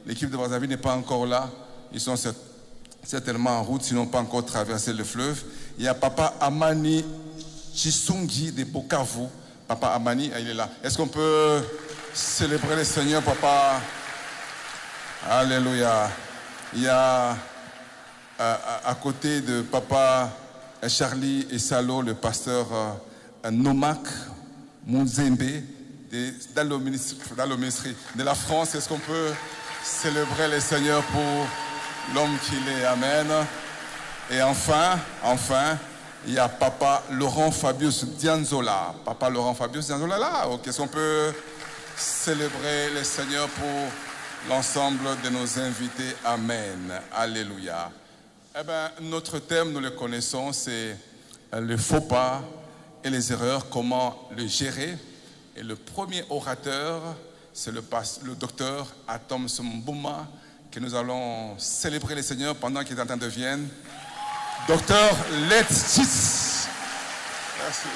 l'équipe de Brazzaville n'est pas encore là. Ils sont certainement en route, sinon pas encore traversé le fleuve. Il y a Papa Amani Chisungi de Bukavu. Papa Amani, il est là. Est-ce qu'on peut célébrer le Seigneur, Papa? Alléluia. Il y a à côté de Papa Charlie et Salo, le pasteur Nomak Mouzembe, dans le ministère de la France. Est-ce qu'on peut célébrer le Seigneur pour l'homme qu'il est? Amen. Et enfin, il y a Papa Laurent Fabius Dianzola. Papa Laurent Fabius Dianzola là. Est-ce qu'on peut célébrer le Seigneur pour l'ensemble de nos invités? Amen. Alléluia. Eh bien, notre thème, nous le connaissons, c'est le faux pas et les erreurs, comment le gérer. Et le premier orateur, c'est le docteur Atom Mbouma, que nous allons célébrer le Seigneur pendant qu'il est en train de venir. Docteur Let's Chis. Merci.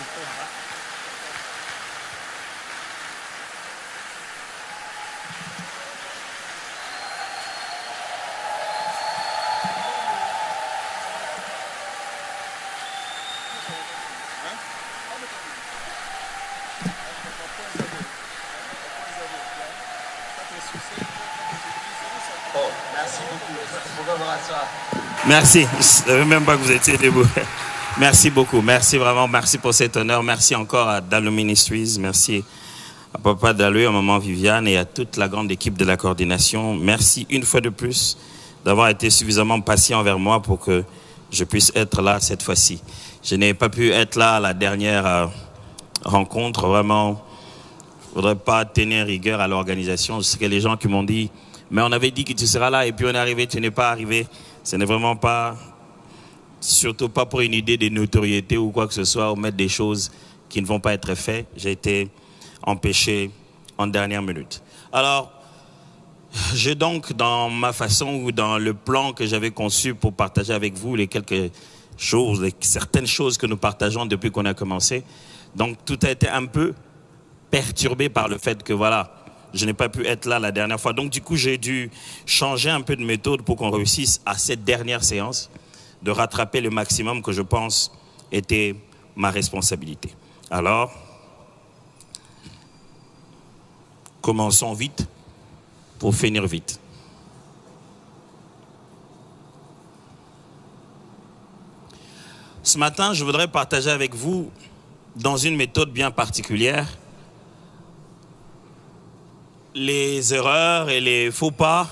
Merci, je ne savais même pas que vous étiez debout. Merci beaucoup, merci vraiment, merci pour cet honneur. Merci encore à Dalo Ministries, merci à Papa Dalo, à Maman Viviane et à toute la grande équipe de la coordination. Merci une fois de plus d'avoir été suffisamment patient envers moi pour que je puisse être là cette fois-ci. Je n'ai pas pu être là à la dernière rencontre, vraiment, je ne voudrais pas tenir rigueur à l'organisation. Je sais que les gens qui m'ont dit, mais on avait dit que tu seras là et puis on est arrivé, tu n'es pas arrivé. Ce n'est vraiment pas, surtout pas pour une idée de notoriété ou quoi que ce soit, ou mettre des choses qui ne vont pas être faites. J'ai été empêché en dernière minute. Alors, j'ai donc dans ma façon ou dans le plan que j'avais conçu pour partager avec vous les quelques choses, certaines choses que nous partageons depuis qu'on a commencé. Donc, tout a été un peu perturbé par le fait que voilà, je n'ai pas pu être là la dernière fois. Donc, du coup, j'ai dû changer un peu de méthode pour qu'on réussisse à cette dernière séance de rattraper le maximum que je pense était ma responsabilité. Alors, commençons vite pour finir vite. Ce matin, je voudrais partager avec vous, dans une méthode bien particulière, les erreurs et les faux pas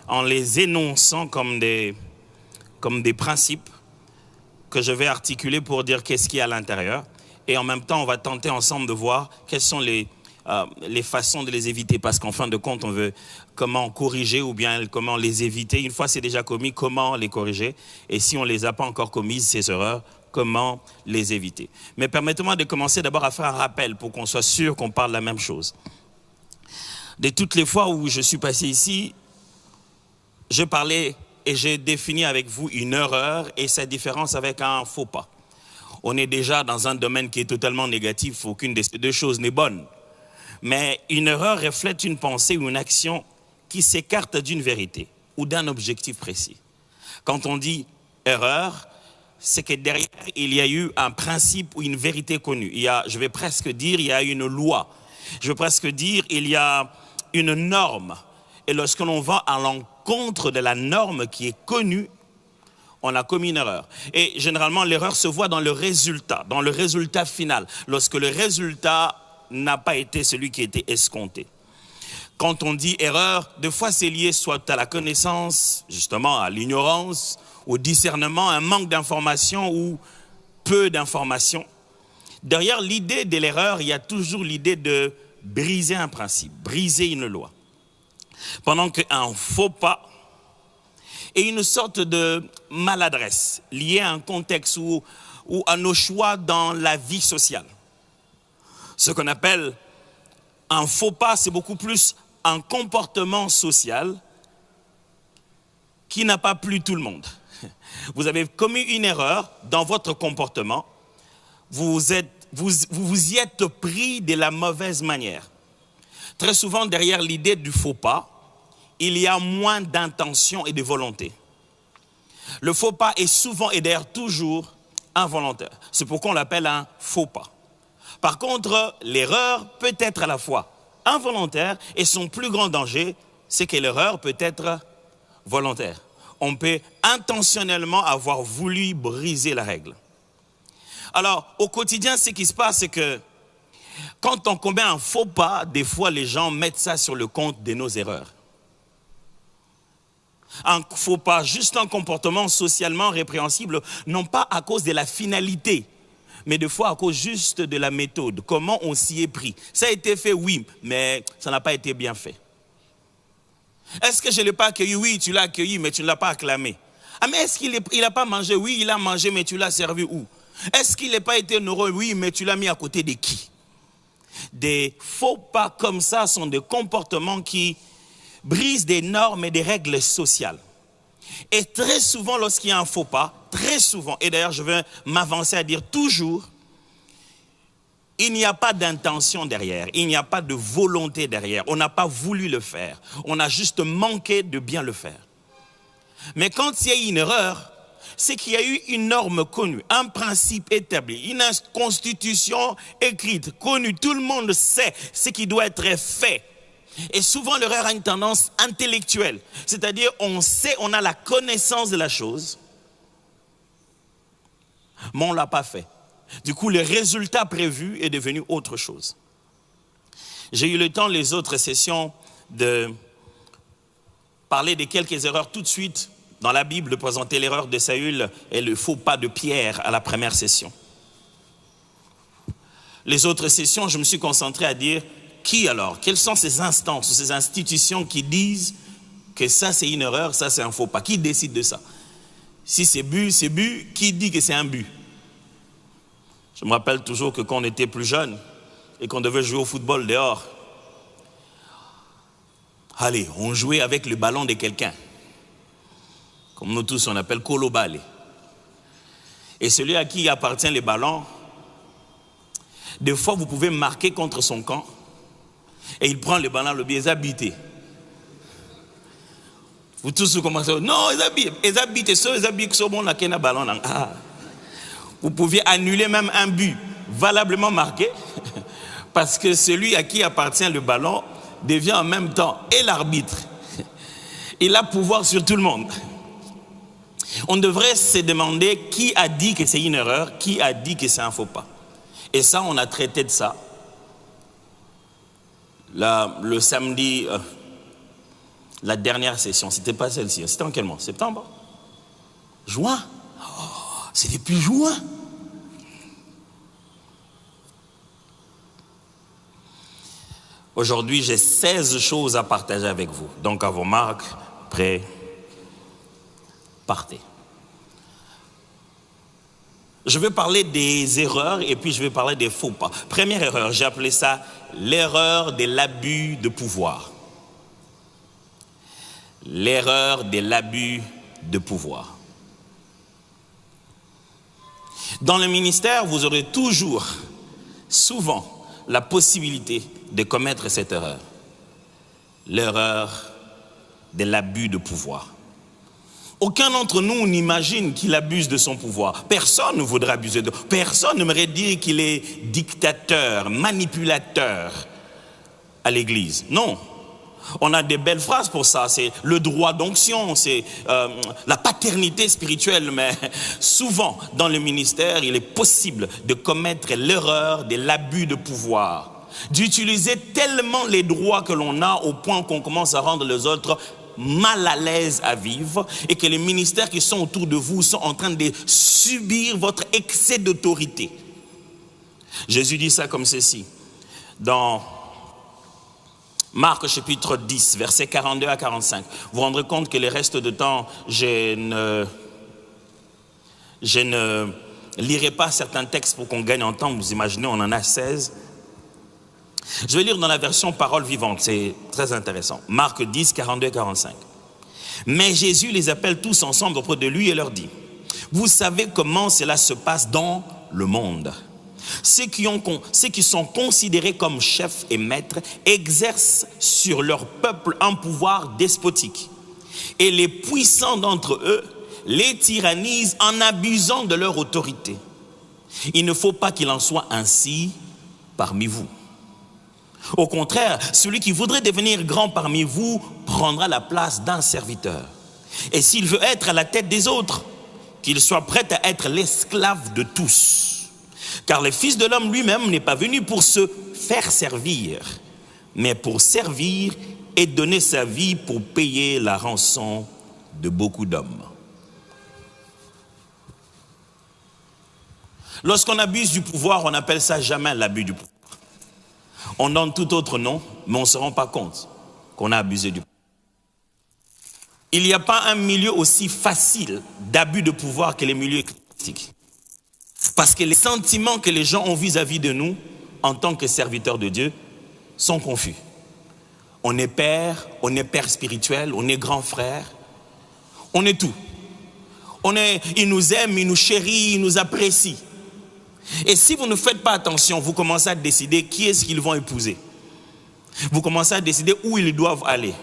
en les énonçant comme des principes que je vais articuler pour dire qu'est-ce qu'il y a à l'intérieur. Et en même temps, on va tenter ensemble de voir quelles sont les façons de les éviter. Parce qu'en fin de compte, on veut comment corriger ou bien comment les éviter. Une fois c'est déjà commis, comment les corriger. Et si on ne les a pas encore commises, ces erreurs, comment les éviter. Mais permettez-moi de commencer d'abord à faire un rappel pour qu'on soit sûr qu'on parle de la même chose. De toutes les fois où je suis passé ici, je parlais et j'ai défini avec vous une erreur et sa différence avec un faux pas. On est déjà dans un domaine qui est totalement négatif, aucune des deux choses n'est bonne. Mais une erreur reflète une pensée ou une action qui s'écarte d'une vérité ou d'un objectif précis. Quand on dit erreur, c'est que derrière, il y a eu un principe ou une vérité connue. Je vais presque dire, il y a une loi. Je vais presque dire, il y a une norme. Et lorsque l'on va à l'encontre de la norme qui est connue, on a commis une erreur. Et généralement, l'erreur se voit dans le résultat final, lorsque le résultat n'a pas été celui qui était escompté. Quand on dit erreur, des fois c'est lié soit à la connaissance, justement à l'ignorance, au discernement, un manque d'information ou peu d'information. Derrière l'idée de l'erreur, il y a toujours l'idée de briser un principe, briser une loi. Pendant qu'un faux pas est une sorte de maladresse liée à un contexte ou à nos choix dans la vie sociale. Ce qu'on appelle un faux pas, c'est beaucoup plus un comportement social qui n'a pas plu tout le monde. Vous avez commis une erreur dans votre comportement, vous vous y êtes pris de la mauvaise manière. Très souvent, derrière l'idée du faux pas, il y a moins d'intention et de volonté. Le faux pas est souvent et d'ailleurs toujours involontaire. C'est pourquoi on l'appelle un faux pas. Par contre, l'erreur peut être à la fois involontaire et son plus grand danger, c'est que l'erreur peut être volontaire. On peut intentionnellement avoir voulu briser la règle. Alors, au quotidien, ce qui se passe, c'est que quand on commet un faux pas, des fois, les gens mettent ça sur le compte de nos erreurs. Un faux pas, juste un comportement socialement répréhensible, non pas à cause de la finalité, mais des fois à cause juste de la méthode, comment on s'y est pris. Ça a été fait, oui, mais ça n'a pas été bien fait. Est-ce que je ne l'ai pas accueilli? Oui, tu l'as accueilli, mais tu ne l'as pas acclamé. Ah, mais est-ce qu'il n'a pas mangé? Oui, il a mangé, mais tu l'as servi où? Est-ce qu'il n'a pas été heureux? Oui, mais tu l'as mis à côté de qui? Des faux pas comme ça sont des comportements qui brisent des normes et des règles sociales. Et très souvent, lorsqu'il y a un faux pas, très souvent, et d'ailleurs je vais m'avancer à dire toujours, il n'y a pas d'intention derrière, il n'y a pas de volonté derrière, on n'a pas voulu le faire, on a juste manqué de bien le faire. Mais quand il y a une erreur, c'est qu'il y a eu une norme connue, un principe établi, une constitution écrite, connue, tout le monde sait ce qui doit être fait. Et souvent l'erreur a une tendance intellectuelle, c'est-à-dire on sait, on a la connaissance de la chose, mais on ne l'a pas fait. Du coup, le résultat prévu est devenu autre chose. J'ai eu le temps, les autres sessions, de parler de quelques erreurs tout de suite dans la Bible, de présenter l'erreur de Saül et le faux pas de Pierre à la première session. Les autres sessions, je me suis concentré à dire, qui alors? Quelles sont ces instances, ces institutions qui disent que ça c'est une erreur, ça c'est un faux pas? Qui décide de ça? Si c'est but, c'est but. Qui dit que c'est un but? Je me rappelle toujours que quand on était plus jeune et qu'on devait jouer au football dehors, allez, on jouait avec le ballon de quelqu'un. Comme nous tous on appelle kolobale. Et celui à qui appartient le ballon, des fois vous pouvez marquer contre son camp et il prend le ballon, le biais habité. Vous tous vous commencez à dire, non, ils habitent, ceux qui habitent, sont bons, là, qui ont un ballon. Ah. Vous pouviez annuler même un but valablement marqué parce que celui à qui appartient le ballon devient en même temps et l'arbitre. Il a pouvoir sur tout le monde. On devrait se demander qui a dit que c'est une erreur, qui a dit que c'est un faux pas. Et ça, on a traité de ça. Là, le samedi, la dernière session, c'était pas celle-ci, c'était en quel mois? Septembre? Juin? Oh, c'est depuis juin. Aujourd'hui, j'ai 16 choses à partager avec vous. Donc, à vos marques, prêts, partez. Je vais parler des erreurs et puis je vais parler des faux pas. Première erreur, j'ai appelé ça l'erreur de l'abus de pouvoir. L'erreur de l'abus de pouvoir. Dans le ministère, vous aurez toujours, souvent, la possibilité de commettre cette erreur. L'erreur de l'abus de pouvoir. Aucun d'entre nous n'imagine qu'il abuse de son pouvoir. Personne ne voudrait abuser de... Personne n'aimerait dire qu'il est dictateur, manipulateur à l'église. Non. On a des belles phrases pour ça. C'est le droit d'onction, c'est la paternité spirituelle. Mais souvent, dans le ministère, il est possible de commettre l'erreur de l'abus de pouvoir. D'utiliser tellement les droits que l'on a au point qu'on commence à rendre les autres mal à l'aise à vivre et que les ministères qui sont autour de vous sont en train de subir votre excès d'autorité. Jésus dit ça comme ceci dans Marc chapitre 10 versets 42 à 45. Vous vous rendrez compte que le reste de temps je ne lirai pas certains textes pour qu'on gagne en temps. Vous imaginez, on en a 16. Je vais lire dans la version parole vivante, c'est très intéressant. Marc 10, 42 et 45. Mais Jésus les appelle tous ensemble auprès de lui et leur dit, vous savez comment cela se passe dans le monde. Ceux qui sont considérés comme chefs et maîtres exercent sur leur peuple un pouvoir despotique. Et les puissants d'entre eux les tyrannisent en abusant de leur autorité. Il ne faut pas qu'il en soit ainsi parmi vous. Au contraire, celui qui voudrait devenir grand parmi vous prendra la place d'un serviteur. Et s'il veut être à la tête des autres, qu'il soit prêt à être l'esclave de tous. Car le Fils de l'homme lui-même n'est pas venu pour se faire servir, mais pour servir et donner sa vie pour payer la rançon de beaucoup d'hommes. Lorsqu'on abuse du pouvoir, on appelle ça jamais l'abus du pouvoir. On donne tout autre nom, mais on ne se rend pas compte qu'on a abusé du pouvoir. Il n'y a pas un milieu aussi facile d'abus de pouvoir que les milieux ecclésiastiques. Parce que les sentiments que les gens ont vis-à-vis de nous, en tant que serviteurs de Dieu, sont confus. On est père spirituel, on est grand frère, on est tout. Il nous aime, il nous chérit, il nous apprécie. Et si vous ne faites pas attention, vous commencez à décider qui est-ce qu'ils vont épouser. Vous commencez à décider où ils doivent aller.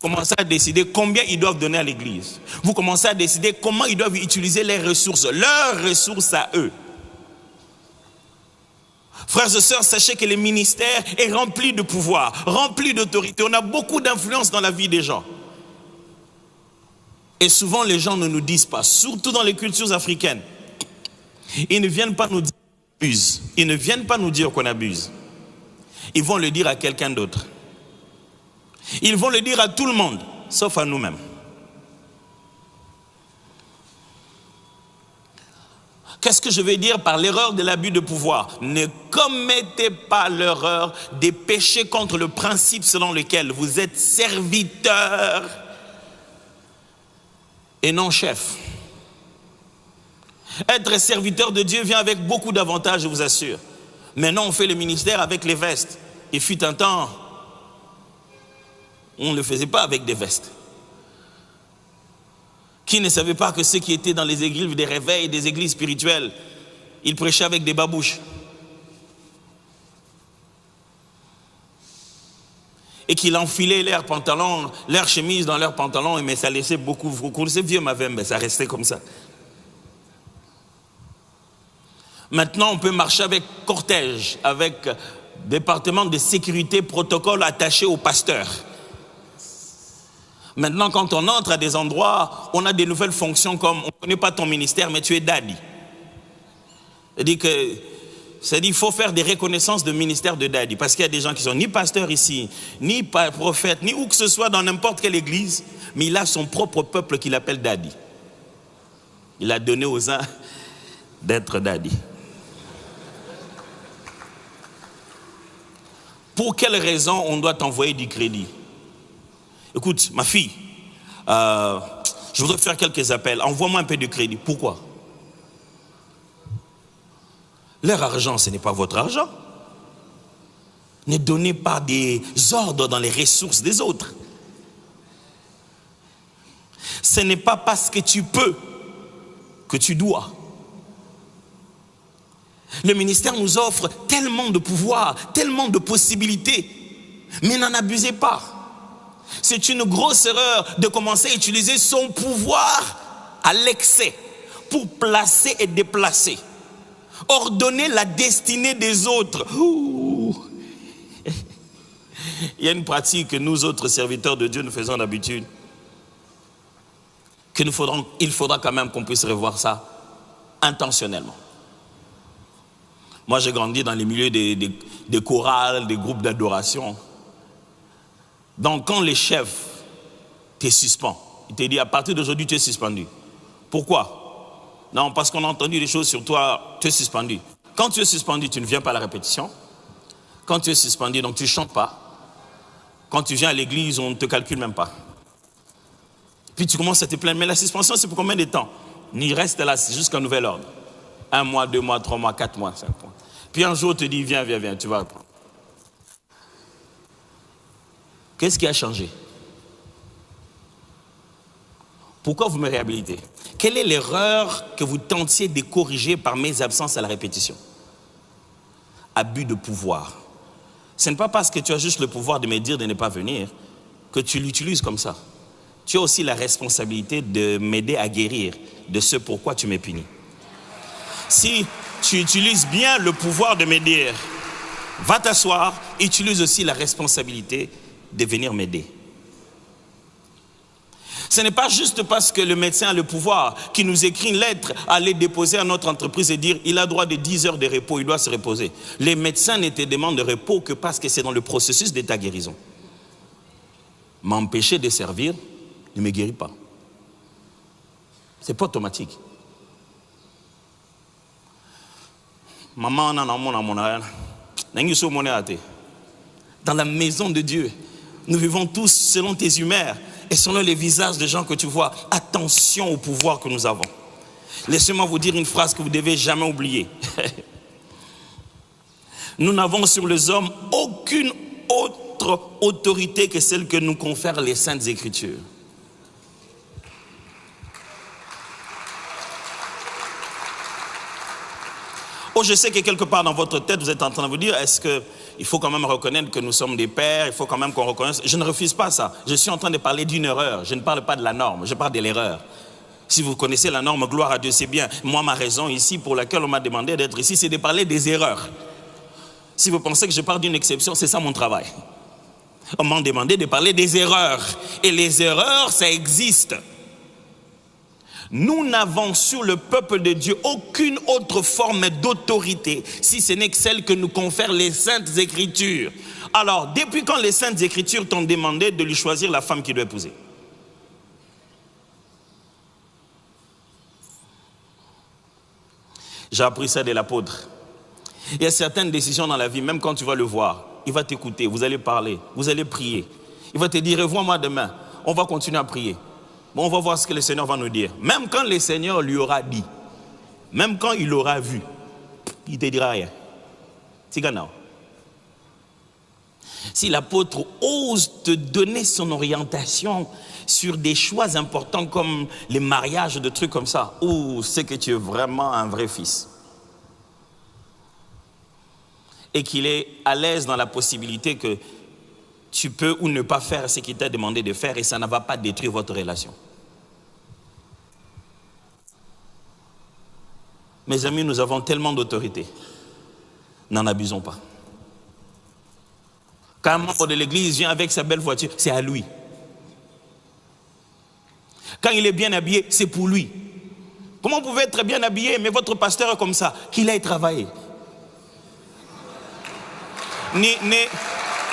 Vous commencez à décider combien ils doivent donner à l'église. Vous commencez à décider comment ils doivent utiliser leurs ressources à eux. Frères et sœurs, sachez que le ministère est rempli de pouvoir, rempli d'autorité. On a beaucoup d'influence dans la vie des gens. Et souvent, les gens ne nous disent pas, surtout dans les cultures africaines. Ils ne viennent pas nous dire qu'on abuse. Ils ne viennent pas nous dire qu'on abuse. Ils vont le dire à quelqu'un d'autre. Ils vont le dire à tout le monde, sauf à nous-mêmes. Qu'est-ce que je veux dire par l'erreur de l'abus de pouvoir? Ne commettez pas l'erreur des péchés contre le principe selon lequel vous êtes serviteur et non chef. Être serviteur de Dieu vient avec beaucoup d'avantages, je vous assure. Maintenant, on fait le ministère avec les vestes. Il fut un temps, on ne le faisait pas avec des vestes. Qui ne savait pas que ceux qui étaient dans les églises des réveils, des églises spirituelles, ils prêchaient avec des babouches. Et qu'ils enfilaient leurs pantalons, leurs chemises dans leurs pantalons, mais ça laissait beaucoup. Vous connaissez vieux Mavembe, ça restait comme ça. Maintenant, on peut marcher avec cortège, avec département de sécurité, protocole attaché au pasteur. Maintenant, quand on entre à des endroits, on a des nouvelles fonctions comme on ne connaît pas ton ministère, mais tu es daddy. C'est-à-dire qu'il faut faire des reconnaissances de ministère de daddy, parce qu'il y a des gens qui sont ni pasteurs ici, ni prophètes, ni où que ce soit dans n'importe quelle église, mais il a son propre peuple qu'il appelle daddy. Il a donné aux uns d'être daddy. Pour quelle raison on doit t'envoyer du crédit? Écoute, ma fille, je voudrais faire quelques appels. Envoie-moi un peu de crédit. Pourquoi? Leur argent, ce n'est pas votre argent. Ne donnez pas des ordres dans les ressources des autres. Ce n'est pas parce que tu peux que tu dois. Le ministère nous offre tellement de pouvoir, tellement de possibilités, mais n'en abusez pas. C'est une grosse erreur de commencer à utiliser son pouvoir à l'excès pour placer et déplacer. Ordonner la destinée des autres. Ouh. Il y a une pratique que nous autres serviteurs de Dieu nous faisons d'habitude. Il faudra quand même qu'on puisse revoir ça intentionnellement. Moi, j'ai grandi dans les milieux des chorales, des groupes d'adoration. Donc, quand les chefs te suspendent, ils te disent à partir d'aujourd'hui, tu es suspendu. Pourquoi? Non, parce qu'on a entendu des choses sur toi, tu es suspendu. Quand tu es suspendu, tu ne viens pas à la répétition. Quand tu es suspendu, donc tu ne chantes pas. Quand tu viens à l'église, on ne te calcule même pas. Puis tu commences à te plaindre. Mais la suspension, c'est pour combien de temps? Il reste là jusqu'à nouvel ordre. 1 mois, 2 mois, 3 mois, 4 mois, 5 mois. Puis un jour, on te dit, viens, tu vas apprendre. Qu'est-ce qui a changé? Pourquoi vous me réhabilitez? Quelle est l'erreur que vous tentiez de corriger par mes absences à la répétition? abus de pouvoir. Ce n'est pas parce que tu as juste le pouvoir de me dire de ne pas venir que tu l'utilises comme ça. Tu as aussi la responsabilité de m'aider à guérir de ce pourquoi tu m'es puni. Si tu utilises bien le pouvoir de me dire, va t'asseoir, utilise aussi la responsabilité de venir m'aider. Ce n'est pas juste parce que le médecin a le pouvoir qui nous écrit une lettre à aller déposer à notre entreprise et dire il a droit de 10 heures de repos, il doit se reposer. Les médecins ne te demandent de repos que parce que c'est dans le processus de ta guérison. M'empêcher de servir ne me guérit pas. Ce n'est pas automatique. Maman, dans la maison de Dieu, nous vivons tous selon tes humeurs et selon les visages des gens que tu vois. Attention au pouvoir que nous avons. Laissez-moi vous dire une phrase que vous ne devez jamais oublier. Nous n'avons sur les hommes aucune autre autorité que celle que nous confèrent les Saintes Écritures. Oh, je sais que quelque part dans votre tête, vous êtes en train de vous dire, est-ce qu'il faut quand même reconnaître que nous sommes des pères, il faut quand même qu'on reconnaisse. Je ne refuse pas ça. Je suis en train de parler d'une erreur. Je ne parle pas de la norme, je parle de l'erreur. Si vous connaissez la norme, gloire à Dieu, c'est bien. Moi, ma raison ici, pour laquelle on m'a demandé d'être ici, c'est de parler des erreurs. Si vous pensez que je parle d'une exception, c'est ça mon travail. On m'a demandé de parler des erreurs. Et les erreurs, ça existe. Nous n'avons sur le peuple de Dieu aucune autre forme d'autorité, si ce n'est que celle que nous confèrent les Saintes Écritures. Alors, depuis quand les Saintes Écritures t'ont demandé de lui choisir la femme qu'il doit épouser? J'ai appris ça de l'apôtre. Il y a certaines décisions dans la vie, même quand tu vas le voir, il va t'écouter, vous allez parler, vous allez prier. Il va te dire, revois-moi demain, on va continuer à prier. Bon, on va voir ce que le Seigneur va nous dire. Même quand le Seigneur lui aura dit, même quand il aura vu, il ne te dira rien. Si l'apôtre ose te donner son orientation sur des choix importants comme les mariages, des trucs comme ça, c'est que tu es vraiment un vrai fils. Et qu'il est à l'aise dans la possibilité que tu peux ou ne pas faire ce qu'il t'a demandé de faire et ça ne va pas détruire votre relation. Mes amis, nous avons tellement d'autorité. N'en abusons pas. Quand un membre de l'église vient avec sa belle voiture, c'est à lui. Quand il est bien habillé, c'est pour lui. Comment vous pouvez être bien habillé, mais votre pasteur est comme ça? Qu'il aille travailler.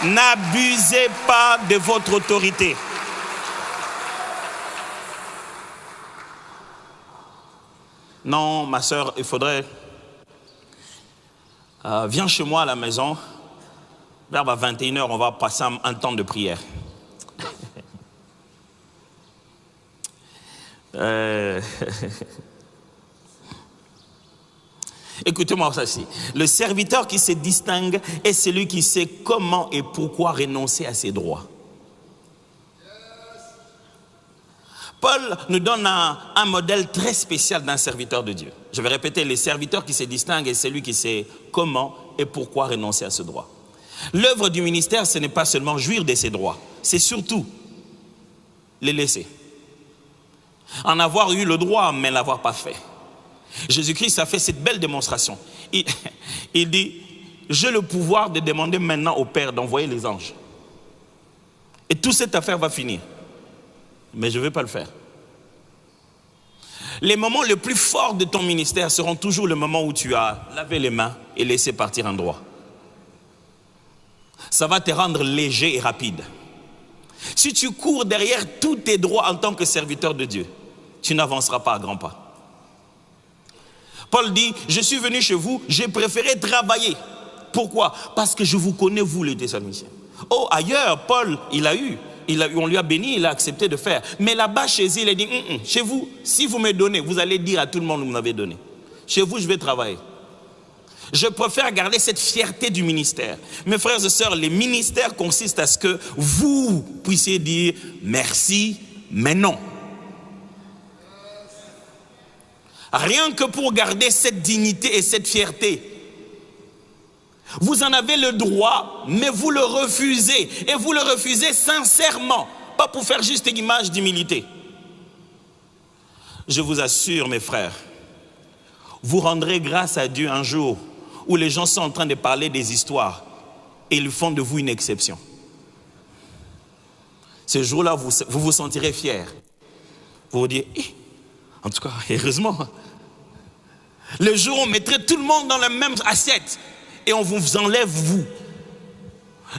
N'abusez pas de votre autorité. Non, ma soeur, il faudrait... viens chez moi à la maison. Vers 21h, on va passer un temps de prière. Écoutez-moi ça ici. Le serviteur qui se distingue est celui qui sait comment et pourquoi renoncer à ses droits. Paul nous donne un modèle très spécial d'un serviteur de Dieu. Je vais répéter, le serviteur qui se distingue est celui qui sait comment et pourquoi renoncer à ce droit. L'œuvre du ministère, ce n'est pas seulement jouir de ses droits, c'est surtout les laisser. En avoir eu le droit, mais ne l'avoir pas fait. Jésus-Christ a fait cette belle démonstration. Il dit, j'ai le pouvoir de demander maintenant au Père d'envoyer les anges. Et toute cette affaire va finir. Mais je ne vais pas le faire. Les moments les plus forts de ton ministère seront toujours le moment où tu as lavé les mains et laissé partir un droit. Ça va te rendre léger et rapide. Si tu cours derrière tous tes droits en tant que serviteur de Dieu, tu n'avanceras pas à grands pas. Paul dit, je suis venu chez vous, j'ai préféré travailler. Pourquoi? Parce que je vous connais, vous les Thessaloniciens. Oh, ailleurs, Paul, on lui a béni, il a accepté de faire. Mais là-bas, chez lui, il a dit, chez vous, si vous me donnez, vous allez dire à tout le monde que vous m'avez donné. Chez vous, je vais travailler. Je préfère garder cette fierté du ministère. Mes frères et sœurs, les ministères consistent à ce que vous puissiez dire merci, mais non. Rien que pour garder cette dignité et cette fierté. Vous en avez le droit, mais vous le refusez. Et vous le refusez sincèrement, pas pour faire juste une image d'humilité. Je vous assure, mes frères, vous rendrez grâce à Dieu un jour où les gens sont en train de parler des histoires et ils font de vous une exception. Ce jour-là, vous vous sentirez fiers. Vous vous direz, en tout cas, heureusement. Le jour où on mettrait tout le monde dans la même assiette et on vous enlève vous.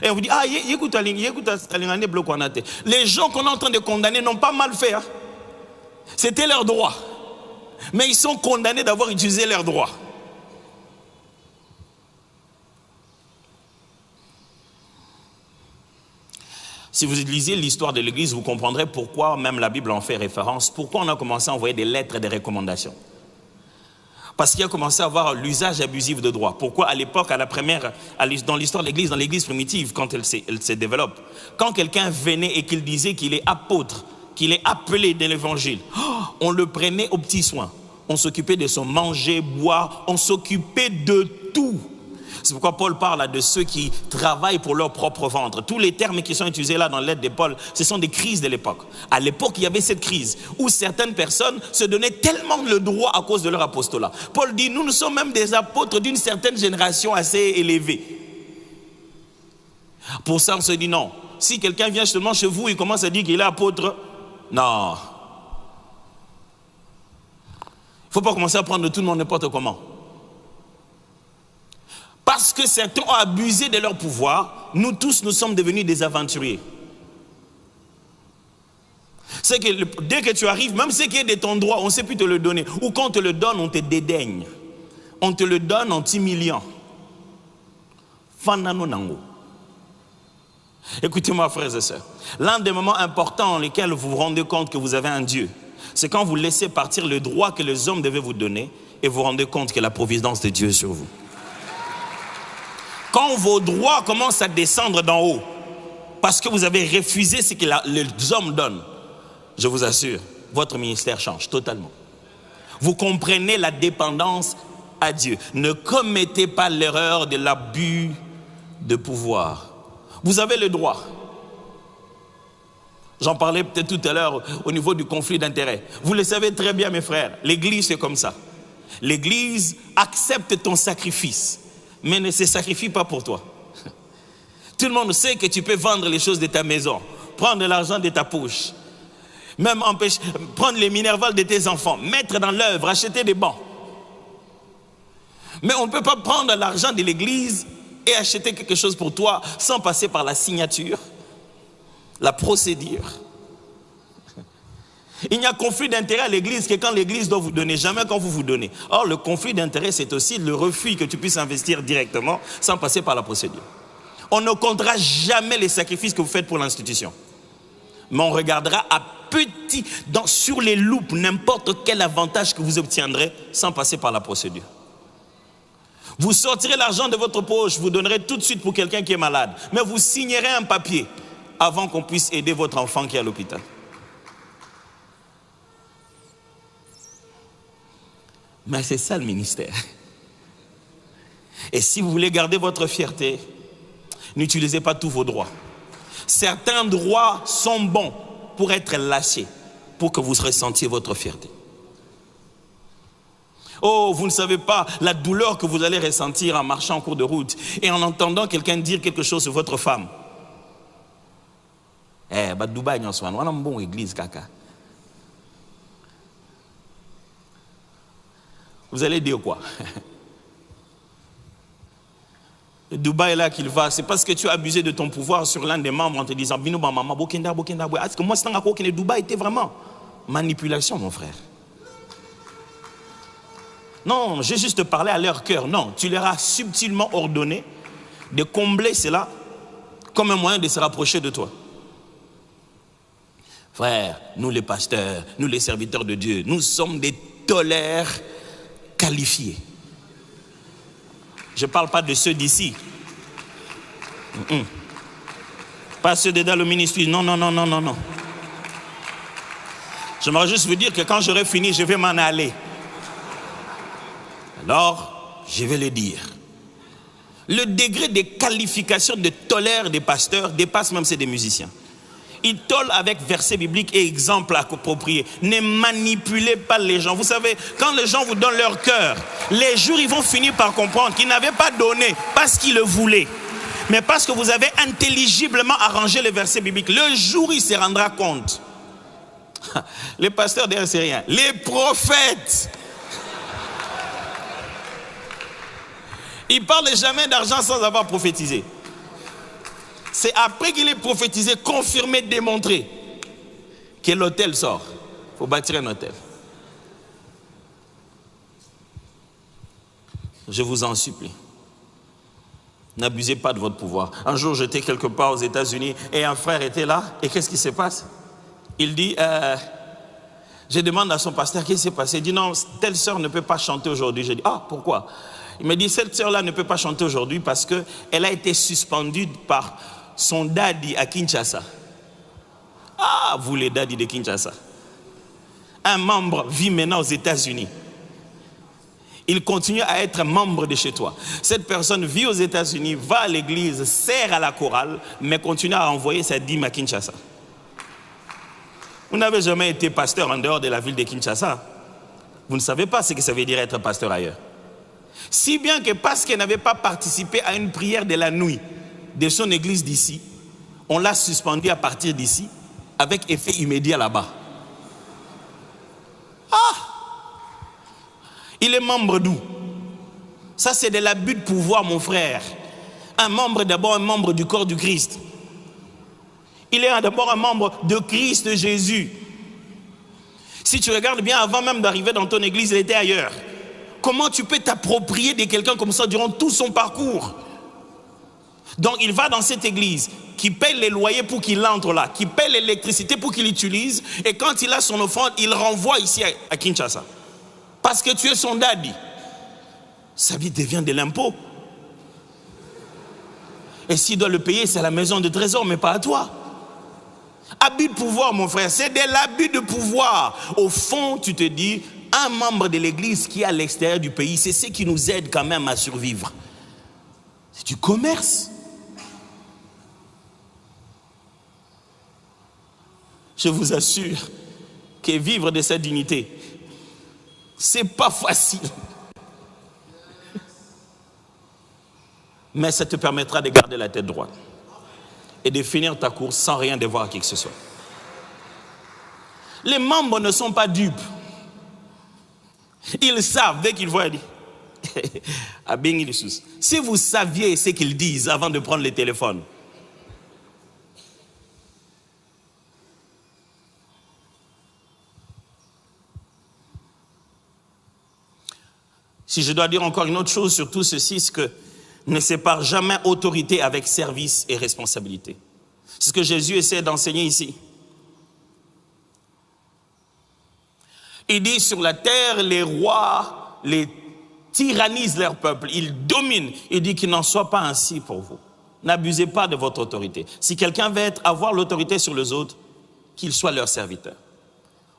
Et on vous dit, les gens qu'on est en train de condamner n'ont pas mal fait. Hein? C'était leur droit. Mais ils sont condamnés d'avoir utilisé leurs droits. Si vous lisez l'histoire de l'Église, vous comprendrez pourquoi même la Bible en fait référence. Pourquoi on a commencé à envoyer des lettres et des recommandations. Parce qu'il a commencé à avoir l'usage abusif de droit. Pourquoi à l'époque, dans l'histoire de l'Église, dans l'Église primitive, quand elle se développe, quand quelqu'un venait et qu'il disait qu'il est apôtre, qu'il est appelé de l'Évangile, on le prenait aux petits soins. On s'occupait de son manger, boire, on s'occupait de tout. C'est pourquoi Paul parle de ceux qui travaillent pour leur propre ventre. Tous les termes qui sont utilisés là dans l'aide de Paul, ce sont des crises de l'époque. À l'époque, il y avait cette crise où certaines personnes se donnaient tellement le droit à cause de leur apostolat. Paul dit, nous sommes même des apôtres d'une certaine génération assez élevée. Pour ça, on se dit non. Si quelqu'un vient justement chez vous et commence à dire qu'il est apôtre, non. Il ne faut pas commencer à prendre tout le monde n'importe comment. Parce que certains ont abusé de leur pouvoir, nous tous, nous sommes devenus des aventuriers. C'est que dès que tu arrives, même ce qui est de ton droit, on ne sait plus te le donner. Ou quand on te le donne, on te dédaigne. On te le donne en t'humiliant. Fanano nango. Écoutez-moi, frères et sœurs. L'un des moments importants dans lesquels vous vous rendez compte que vous avez un Dieu, c'est quand vous laissez partir le droit que les hommes devaient vous donner et vous vous rendez compte que la providence de Dieu est sur vous. Quand vos droits commencent à descendre d'en haut, parce que vous avez refusé ce que les hommes donnent, je vous assure, votre ministère change totalement. Vous comprenez la dépendance à Dieu. Ne commettez pas l'erreur de l'abus de pouvoir. Vous avez le droit. J'en parlais peut-être tout à l'heure au niveau du conflit d'intérêts. Vous le savez très bien, mes frères, l'Église c'est comme ça. L'Église accepte ton sacrifice, mais ne se sacrifie pas pour toi. Tout le monde sait que tu peux vendre les choses de ta maison, prendre l'argent de ta poche, même prendre les minervales de tes enfants, mettre dans l'œuvre, acheter des bancs. Mais on ne peut pas prendre l'argent de l'Église et acheter quelque chose pour toi sans passer par la signature, la procédure. Il n'y a conflit d'intérêt à l'Église que quand l'Église doit vous donner, jamais quand vous vous donnez. Or, le conflit d'intérêt, c'est aussi le refus que tu puisses investir directement sans passer par la procédure. On ne comptera jamais les sacrifices que vous faites pour l'institution. Mais on regardera à petit, sur les loupes, n'importe quel avantage que vous obtiendrez sans passer par la procédure. Vous sortirez l'argent de votre poche, vous donnerez tout de suite pour quelqu'un qui est malade. Mais vous signerez un papier avant qu'on puisse aider votre enfant qui est à l'hôpital. Mais c'est ça le ministère. Et si vous voulez garder votre fierté, n'utilisez pas tous vos droits. Certains droits sont bons pour être lâchés, pour que vous ressentiez votre fierté. Oh, vous ne savez pas la douleur que vous allez ressentir en marchant en cours de route et en entendant quelqu'un dire quelque chose sur votre femme. Dubaï, on a une bonne église, caca. Vous allez dire quoi? Dubaï là qu'il va, c'est parce que tu as abusé de ton pouvoir sur l'un des membres en te disant Bino maman bokenda. Est-ce que moi c'est encore que le Dubaï était vraiment manipulation, mon frère? Non, j'ai juste parlé à leur cœur. Non, tu leur as subtilement ordonné de combler cela comme un moyen de se rapprocher de toi. Frère, nous les pasteurs, nous les serviteurs de Dieu, nous sommes des tolères qualifiés. Je ne parle pas de ceux d'ici. Pas ceux de dans le ministère. Non. J'aimerais juste vous dire que quand j'aurai fini, je vais m'en aller. Alors, je vais le dire. Le degré de qualification de tolère des pasteurs dépasse même ceux des musiciens. Ils tolèrent avec versets bibliques et exemples appropriés. Ne manipulez pas les gens. Vous savez, quand les gens vous donnent leur cœur, les jours ils vont finir par comprendre qu'ils n'avaient pas donné parce qu'ils le voulaient, mais parce que vous avez intelligiblement arrangé les versets bibliques. Le jour il se rendra compte. Les pasteurs d'ailleurs c'est rien. Les prophètes, ils ne parlent jamais d'argent sans avoir prophétisé. C'est après qu'il ait prophétisé, confirmé, démontré que l'hôtel sort. Il faut bâtir un hôtel. Je vous en supplie. N'abusez pas de votre pouvoir. Un jour, j'étais quelque part aux États-Unis et un frère était là. Et qu'est-ce qui se passe? Il dit, je demande à son pasteur, qu'est-ce qui s'est passé? Il dit, non, telle sœur ne peut pas chanter aujourd'hui. Je dis, ah, pourquoi? Il me dit, cette sœur-là ne peut pas chanter aujourd'hui parce qu'elle a été suspendue par son daddy à Kinshasa. Ah, vous les daddies de Kinshasa. Un membre vit maintenant aux États-Unis. Il continue à être membre de chez toi. Cette personne vit aux États-Unis, va à l'église, sert à la chorale, mais continue à envoyer sa dîme à Kinshasa. Vous n'avez jamais été pasteur en dehors de la ville de Kinshasa. Vous ne savez pas ce que ça veut dire être pasteur ailleurs. Si bien que parce qu'elle n'avait pas participé à une prière de la nuit de son église d'ici, on l'a suspendu à partir d'ici, avec effet immédiat là-bas. Ah! Il est membre d'où? Ça c'est de l'abus de pouvoir, mon frère. Un membre est d'abord un membre du corps du Christ. Il est d'abord un membre de Christ Jésus. Si tu regardes bien, avant même d'arriver dans ton église, il était ailleurs. Comment tu peux t'approprier de quelqu'un comme ça durant tout son parcours? Donc il va dans cette église, qui paye les loyers pour qu'il entre là, qui paye l'électricité pour qu'il l'utilise, et quand il a son offrande, il renvoie ici à Kinshasa. Parce que tu es son daddy. Sa vie devient de l'impôt. Et s'il doit le payer, c'est à la maison de trésor, mais pas à toi. Abus de pouvoir, mon frère, c'est de l'abus de pouvoir. Au fond, tu te dis, un membre de l'église qui est à l'extérieur du pays, c'est ce qui nous aide quand même à survivre. C'est du commerce. Je vous assure que vivre de cette dignité, c'est pas facile. Mais ça te permettra de garder la tête droite et de finir ta course sans rien devoir à qui que ce soit. Les membres ne sont pas dupes. Ils savent, dès qu'ils voient, si vous saviez ce qu'ils disent avant de prendre le téléphone. Si je dois dire encore une autre chose sur tout ceci, c'est que ne sépare jamais autorité avec service et responsabilité. C'est ce que Jésus essaie d'enseigner ici. Il dit sur la terre, les rois, les tyrannisent leur peuple, ils dominent. Il dit qu'il n'en soit pas ainsi pour vous. N'abusez pas de votre autorité. Si quelqu'un veut avoir l'autorité sur les autres, qu'il soit leur serviteur.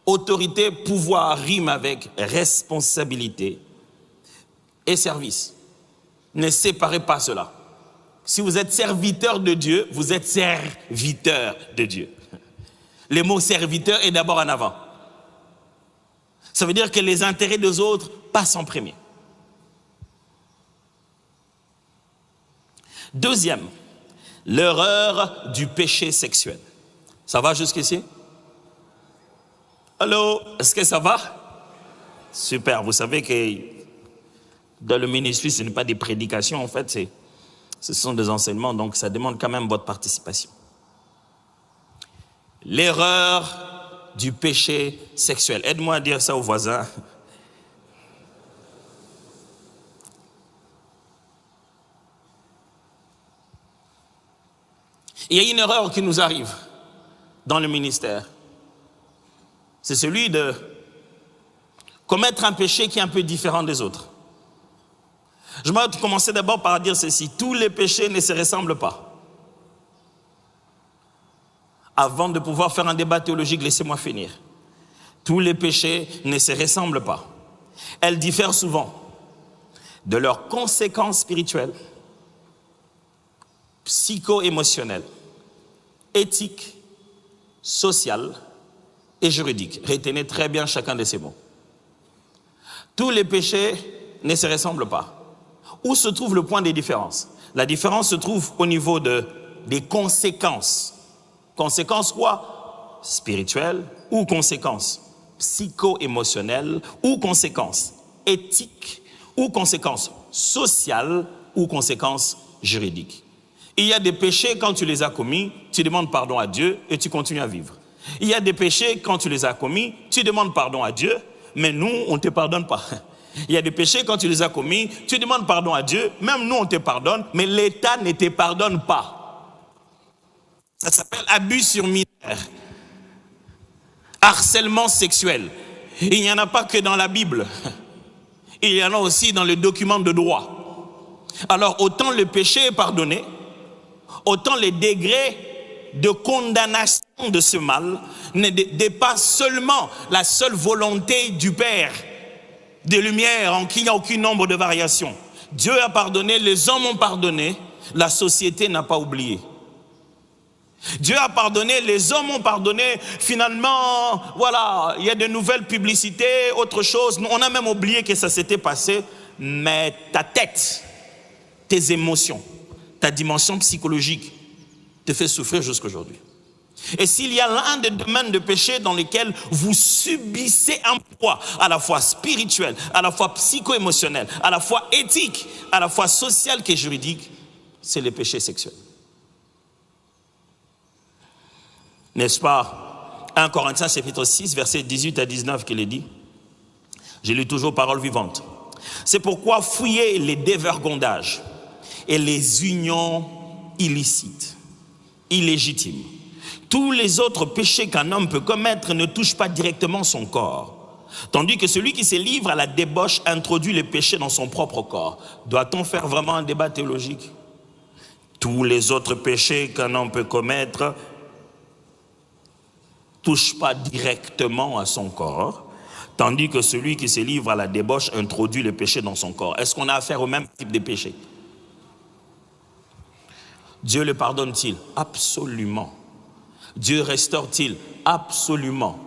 Autorité, pouvoir rime avec responsabilité et service. Ne séparez pas cela. Si vous êtes serviteur de Dieu, vous êtes serviteur de Dieu. Le mot serviteur est d'abord en avant. Ça veut dire que les intérêts des autres passent en premier. Deuxième, l'erreur du péché sexuel. Ça va jusqu'ici? Allô? Est-ce que ça va? Super, vous savez que dans le ministère, ce n'est pas des prédications, en fait, ce sont des enseignements, donc ça demande quand même votre participation. L'erreur du péché sexuel. Aide-moi à dire ça aux voisins. Il y a une erreur qui nous arrive dans le ministère. C'est celui de commettre un péché qui est un peu différent des autres. Je vais commencer d'abord par dire ceci. Tous les péchés ne se ressemblent pas. Avant de pouvoir faire un débat théologique, laissez-moi finir. Tous les péchés ne se ressemblent pas. Elles diffèrent souvent de leurs conséquences spirituelles psycho-émotionnel, éthique, social et juridique. Retenez très bien chacun de ces mots. Tous les péchés ne se ressemblent pas. Où se trouve le point des différences? La différence se trouve au niveau des conséquences. Conséquences quoi? Spirituelles ou conséquences psycho-émotionnelles ou conséquences éthiques ou conséquences sociales ou conséquences juridiques. Il y a des péchés, quand tu les as commis, tu demandes pardon à Dieu et tu continues à vivre. Il y a des péchés, quand tu les as commis, tu demandes pardon à Dieu, mais nous, on ne te pardonne pas. Il y a des péchés, quand tu les as commis, tu demandes pardon à Dieu, même nous, on te pardonne, mais l'État ne te pardonne pas. Ça s'appelle abus sur mineur, harcèlement sexuel. Il n'y en a pas que dans la Bible. Il y en a aussi dans les documents de droit. Alors, autant le péché est pardonné, autant les degrés de condamnation de ce mal ne dépassent seulement la seule volonté du Père de lumière en qui il n'y a aucun nombre de variations. Dieu a pardonné, les hommes ont pardonné, la société n'a pas oublié. Dieu a pardonné, les hommes ont pardonné, finalement, voilà, il y a de nouvelles publicités, autre chose. On a même oublié que ça s'était passé, mais ta tête, tes émotions, ta dimension psychologique te fait souffrir jusqu'aujourd'hui. Et s'il y a l'un des domaines de péché dans lesquels vous subissez un poids à la fois spirituel, à la fois psycho-émotionnel, à la fois éthique, à la fois social que juridique, c'est le péché sexuel. N'est-ce pas? 1 Corinthiens chapitre 6, versets 18 à 19 qu'il est dit. Je lis toujours parole vivante. C'est pourquoi fuyez les dévergondages et les unions illicites, illégitimes. Tous les autres péchés qu'un homme peut commettre ne touchent pas directement son corps. Tandis que celui qui se livre à la débauche introduit les péchés dans son propre corps. Doit-on faire vraiment un débat théologique? Tous les autres péchés qu'un homme peut commettre ne touchent pas directement à son corps. Tandis que celui qui se livre à la débauche introduit les péchés dans son corps. Est-ce qu'on a affaire au même type de péché? Dieu le pardonne-t-il? Absolument. Dieu restaure-t-il? Absolument.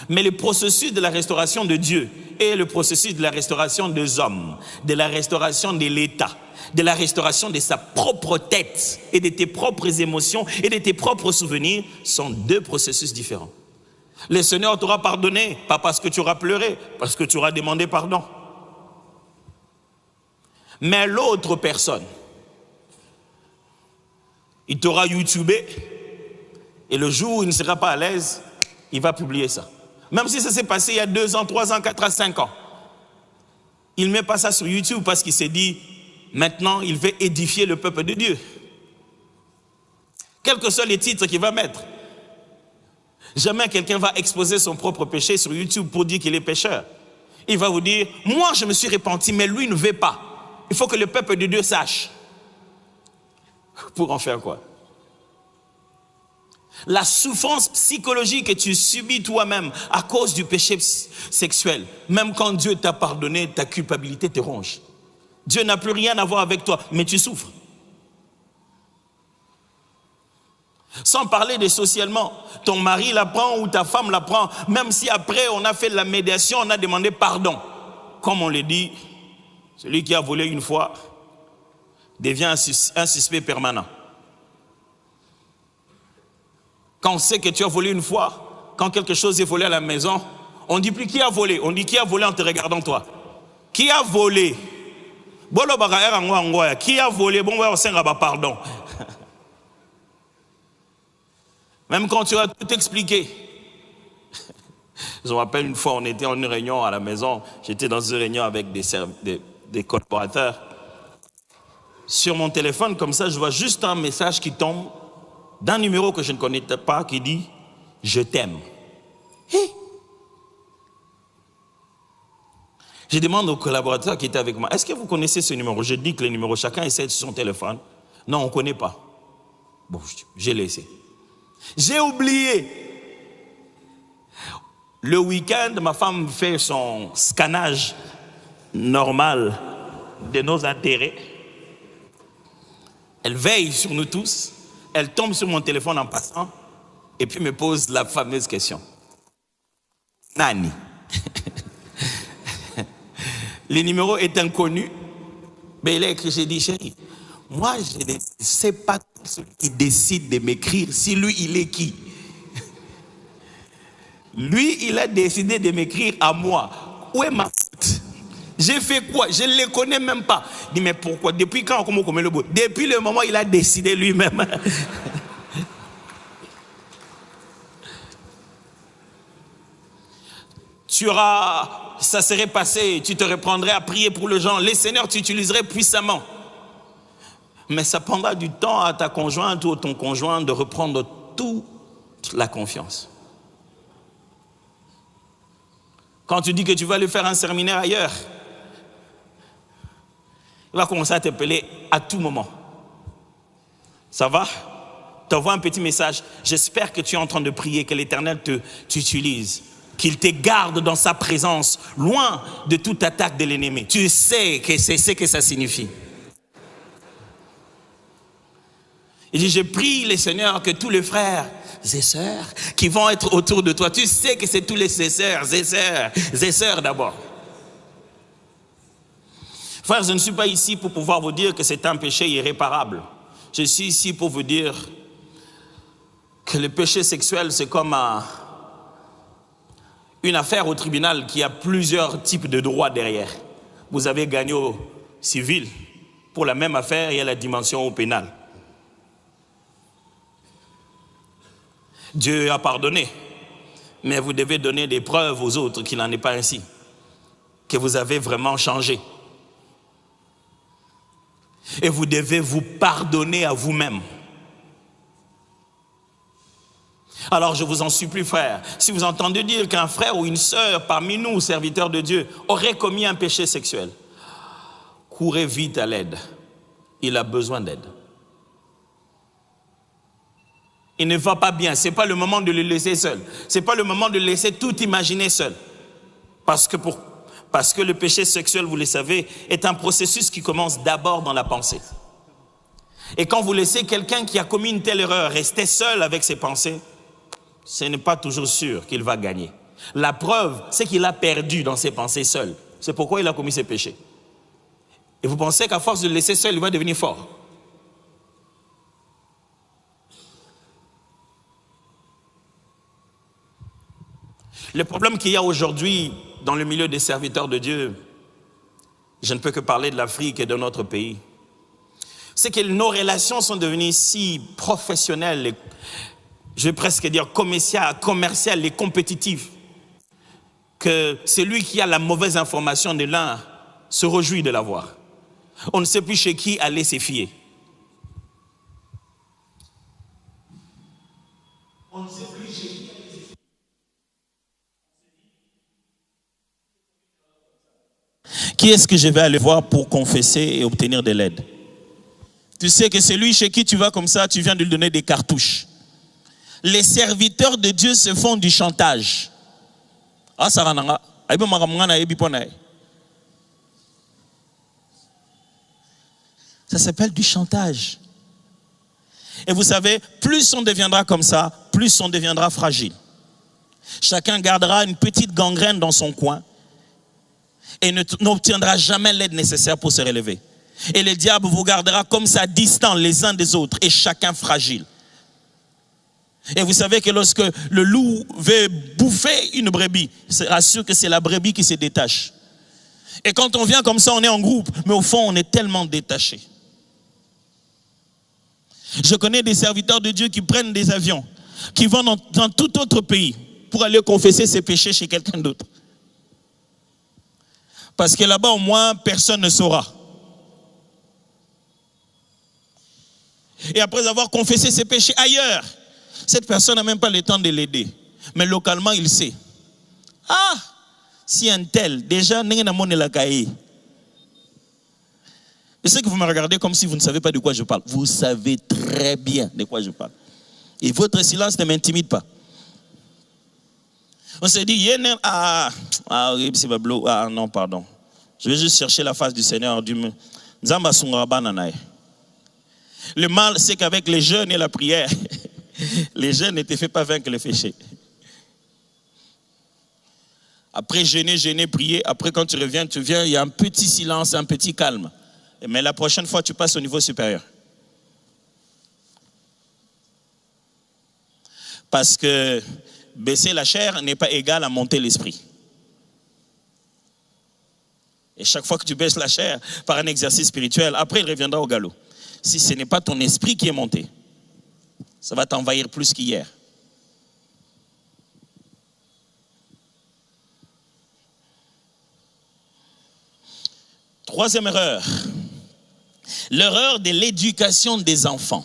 Mais le processus de la restauration de Dieu est le processus de la restauration des hommes, de la restauration de l'État, de la restauration de sa propre tête et de tes propres émotions et de tes propres souvenirs sont deux processus différents. Le Seigneur t'aura pardonné, pas parce que tu auras pleuré, parce que tu auras demandé pardon. Mais l'autre personne, il t'aura youtubé, et le jour où il ne sera pas à l'aise, il va publier ça. Même si ça s'est passé il y a 2 ans, 3 ans, 4 ans, 5 ans. Il ne met pas ça sur YouTube parce qu'il s'est dit, maintenant il veut édifier le peuple de Dieu. Quels que soient les titres qu'il va mettre. Jamais quelqu'un va exposer son propre péché sur YouTube pour dire qu'il est pécheur. Il va vous dire, moi je me suis repenti, mais lui ne veut pas. Il faut que le peuple de Dieu sache. Pour en faire quoi? La souffrance psychologique que tu subis toi-même à cause du péché sexuel, même quand Dieu t'a pardonné, ta culpabilité te ronge. Dieu n'a plus rien à voir avec toi, mais tu souffres. Sans parler de socialement, ton mari l'apprend ou ta femme l'apprend, même si après on a fait de la médiation, on a demandé pardon. Comme on le dit, celui qui a volé une fois devient un suspect permanent. Quand on sait que tu as volé une fois, quand quelque chose est volé à la maison, on ne dit plus qui a volé, on dit qui a volé en te regardant toi. Qui a volé? Qui a volé? Bon, on sait pardon. Même quand tu as tout expliqué. Je me rappelle une fois, on était en une réunion à la maison, j'étais dans une réunion avec des collaborateurs. Sur mon téléphone, comme ça, je vois juste un message qui tombe d'un numéro que je ne connaissais pas qui dit « Je t'aime ». Je demande aux collaborateurs qui étaient avec moi, est-ce que vous connaissez ce numéro? Je dis que le numéro, chacun essaie sur son téléphone. Non, on ne connaît pas. Bon, j'ai laissé. J'ai oublié. Le week-end, ma femme fait son scannage normal de nos intérêts. Elle veille sur nous tous. Elle tombe sur mon téléphone en passant et puis me pose la fameuse question. Nani? Le numéro est inconnu. Mais il a écrit, j'ai dit, chérie, moi je ne sais pas celui qui décide de m'écrire, si lui il est qui. Lui il a décidé de m'écrire à moi. Où est ma faute? J'ai fait quoi? Je ne le connais même pas. Je dis, mais pourquoi? Depuis quand on commet le bout? Depuis le moment où il a décidé lui-même. Ça serait passé, tu te reprendrais à prier pour les gens. Les seigneurs, tu utiliserais puissamment. Mais ça prendra du temps à ta conjointe ou à ton conjoint de reprendre toute la confiance. Quand tu dis que tu vas aller faire un séminaire ailleurs, il va commencer à t'appeler à tout moment. Ça va? Tu envoies un petit message. J'espère que tu es en train de prier, que l'Éternel t'utilise, qu'il te garde dans sa présence, loin de toute attaque de l'ennemi. Tu sais que c'est ce que ça signifie. Il dit, je prie les seigneurs que tous les frères et sœurs qui vont être autour de toi, tu sais que c'est tous les sœurs et sœurs d'abord. Frères, je ne suis pas ici pour pouvoir vous dire que c'est un péché irréparable. Je suis ici pour vous dire que le péché sexuel, c'est comme une affaire au tribunal qui a plusieurs types de droits derrière. Vous avez gagné au civil. Pour la même affaire, il y a la dimension au pénal. Dieu a pardonné, mais vous devez donner des preuves aux autres qu'il n'en est pas ainsi, que vous avez vraiment changé. Et vous devez vous pardonner à vous-même. Alors je vous en supplie, frère, si vous entendez dire qu'un frère ou une sœur parmi nous, serviteurs de Dieu, aurait commis un péché sexuel, courez vite à l'aide. Il a besoin d'aide. Il ne va pas bien. Ce n'est pas le moment de le laisser seul. Ce n'est pas le moment de le laisser tout imaginer seul. Parce que le péché sexuel, vous le savez, est un processus qui commence d'abord dans la pensée. Et quand vous laissez quelqu'un qui a commis une telle erreur rester seul avec ses pensées, ce n'est pas toujours sûr qu'il va gagner. La preuve, c'est qu'il a perdu dans ses pensées seul. C'est pourquoi il a commis ses péchés. Et vous pensez qu'à force de le laisser seul, il va devenir fort. Le problème qu'il y a aujourd'hui dans le milieu des serviteurs de Dieu, je ne peux que parler de l'Afrique et de notre pays, c'est que nos relations sont devenues si professionnelles, et, je vais presque dire commerciales et compétitives, que celui qui a la mauvaise information de l'un se réjouit de l'avoir. On ne sait plus chez qui aller se fier. On ne sait plus chez qui. Qui est-ce que je vais aller voir pour confesser et obtenir de l'aide? Tu sais que c'est lui chez qui tu vas comme ça, tu viens de lui donner des cartouches. Les serviteurs de Dieu se font du chantage. Ça s'appelle du chantage. Et vous savez, plus on deviendra comme ça, plus on deviendra fragile. Chacun gardera une petite gangrène dans son coin et n'obtiendra jamais l'aide nécessaire pour se relever. Et le diable vous gardera comme ça, distants les uns des autres, et chacun fragile. Et vous savez que lorsque le loup veut bouffer une brebis, rassure que c'est la brebis qui se détache. Et quand on vient comme ça, on est en groupe, mais au fond, on est tellement détaché. Je connais des serviteurs de Dieu qui prennent des avions, qui vont dans tout autre pays pour aller confesser ses péchés chez quelqu'un d'autre. Parce que là-bas, au moins, personne ne saura. Et après avoir confessé ses péchés ailleurs, cette personne n'a même pas le temps de l'aider. Mais localement, il sait. Ah, si un tel, déjà, je sais que vous me regardez comme si vous ne savez pas de quoi je parle. Vous savez très bien de quoi je parle. Et votre silence ne m'intimide pas. On s'est dit, non, pardon. Je vais juste chercher la face du Seigneur. Le mal, c'est qu'avec les jeûnes et la prière, les jeûnes ne te font pas vaincre le péché. Après jeûner, prier, après quand tu reviens, il y a un petit silence, un petit calme. Mais la prochaine fois, tu passes au niveau supérieur. Parce que baisser la chair n'est pas égal à monter l'esprit. Et chaque fois que tu baisses la chair par un exercice spirituel, après il reviendra au galop. Si ce n'est pas ton esprit qui est monté, ça va t'envahir plus qu'hier. Troisième erreur, l'erreur de l'éducation des enfants.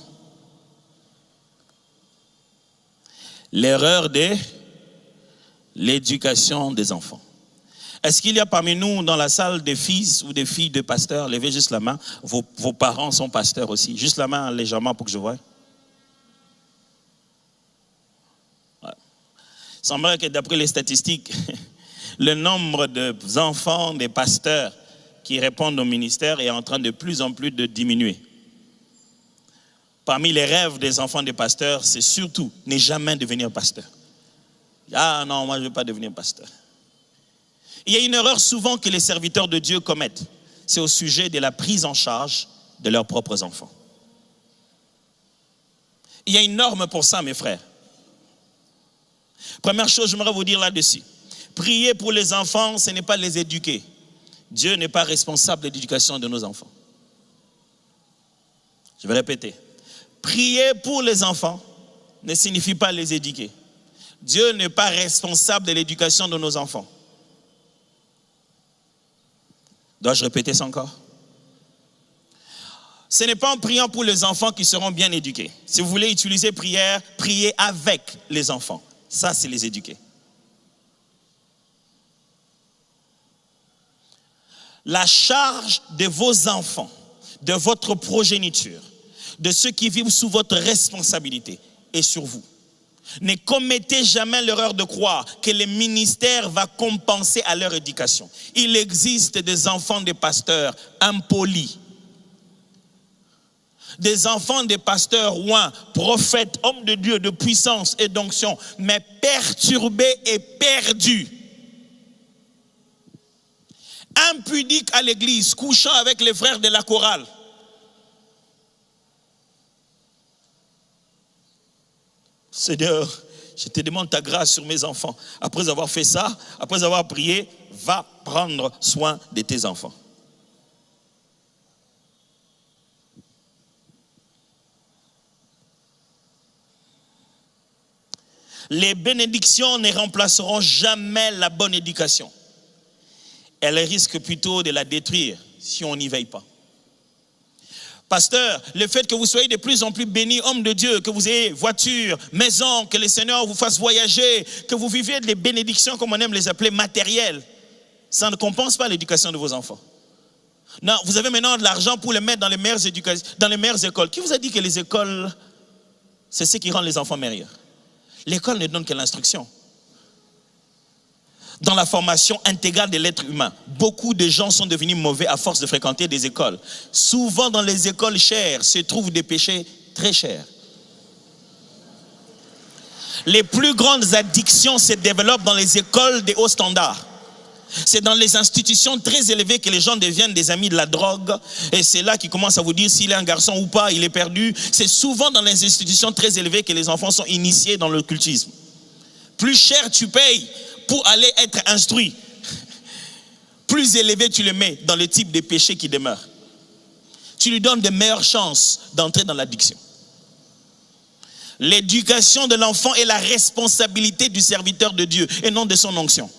L'erreur de l'éducation des enfants. Est-ce qu'il y a parmi nous dans la salle des fils ou des filles de pasteurs? Levez juste la main. Vos parents sont pasteurs aussi. Juste la main légèrement pour que je voie. Ouais. Il semblerait que d'après les statistiques, le nombre d'enfants des pasteurs qui répondent au ministère est en train de plus en plus de diminuer. Parmi les rêves des enfants des pasteurs, c'est surtout ne jamais devenir pasteur. Ah non, moi je ne veux pas devenir pasteur. Il y a une erreur souvent que les serviteurs de Dieu commettent. C'est au sujet de la prise en charge de leurs propres enfants. Il y a une norme pour ça, mes frères. Première chose, j'aimerais vous dire là-dessus. Prier pour les enfants, ce n'est pas les éduquer. Dieu n'est pas responsable de l'éducation de nos enfants. Je vais répéter. Prier pour les enfants ne signifie pas les éduquer. Dieu n'est pas responsable de l'éducation de nos enfants. Dois-je répéter ça encore? Ce n'est pas en priant pour les enfants qui seront bien éduqués. Si vous voulez utiliser prière, priez avec les enfants. Ça, c'est les éduquer. La charge de vos enfants, de votre progéniture, de ceux qui vivent sous votre responsabilité est sur vous. Ne commettez jamais l'erreur de croire que le ministère va compenser à leur éducation. Il existe des enfants de pasteurs impolis, des enfants de pasteurs ouins, prophètes, hommes de Dieu, de puissance et d'onction, mais perturbés et perdus. Impudiques à l'église, couchant avec les frères de la chorale. Seigneur, je te demande ta grâce sur mes enfants. Après avoir fait ça, après avoir prié, va prendre soin de tes enfants. Les bénédictions ne remplaceront jamais la bonne éducation. Elles risquent plutôt de la détruire si on n'y veille pas. Pasteur, le fait que vous soyez de plus en plus bénis, hommes de Dieu, que vous ayez voiture, maison, que le Seigneur vous fasse voyager, que vous viviez des bénédictions, comme on aime les appeler, matérielles, ça ne compense pas l'éducation de vos enfants. Non, vous avez maintenant de l'argent pour les mettre dans les meilleures écoles. Qui vous a dit que les écoles, c'est ce qui rend les enfants meilleurs? L'école ne donne que l'instruction. Dans la formation intégrale de l'être humain, beaucoup de gens sont devenus mauvais à force de fréquenter des écoles. Souvent dans les écoles chères se trouvent des péchés très chers. Les plus grandes addictions se développent dans les écoles de haut standard. C'est dans les institutions très élevées que les gens deviennent des amis de la drogue. Et c'est là qu'ils commencent à vous dire s'il est un garçon ou pas, il est perdu. C'est souvent dans les institutions très élevées que les enfants sont initiés dans l'occultisme. Plus cher tu payes pour aller être instruit, plus élevé tu le mets dans le type de péché qui demeure. Tu lui donnes de meilleures chances d'entrer dans l'addiction. L'éducation de l'enfant est la responsabilité du serviteur de Dieu et non de son onction.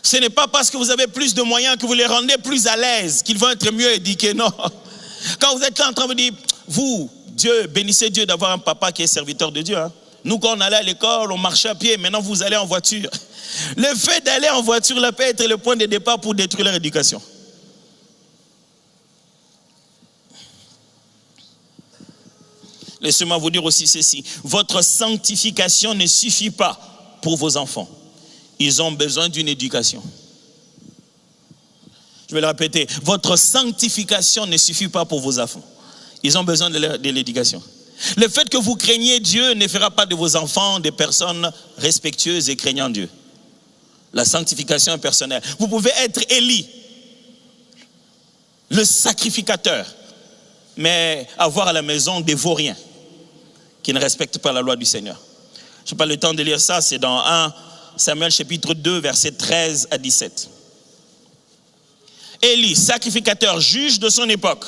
Ce n'est pas parce que vous avez plus de moyens que vous les rendez plus à l'aise qu'ils vont être mieux éduqués, non. Quand vous êtes là en train de vous dire, vous, Dieu, bénissez Dieu d'avoir un papa qui est serviteur de Dieu. Hein. Nous, quand on allait à l'école, on marchait à pied, maintenant vous allez en voiture. Le fait d'aller en voiture là, peut être le point de départ pour détruire leur éducation. Laissez-moi vous dire aussi ceci. Votre sanctification ne suffit pas pour vos enfants. Ils ont besoin d'une éducation. Je vais le répéter. Votre sanctification ne suffit pas pour vos enfants. Ils ont besoin de l'éducation. Le fait que vous craigniez Dieu ne fera pas de vos enfants des personnes respectueuses et craignant Dieu. La sanctification est personnelle. Vous pouvez être Élie, le sacrificateur, mais avoir à la maison des vauriens qui ne respectent pas la loi du Seigneur. Je n'ai pas le temps de lire ça, c'est dans 1 Samuel chapitre 2, versets 13 à 17. Élie, sacrificateur, juge de son époque.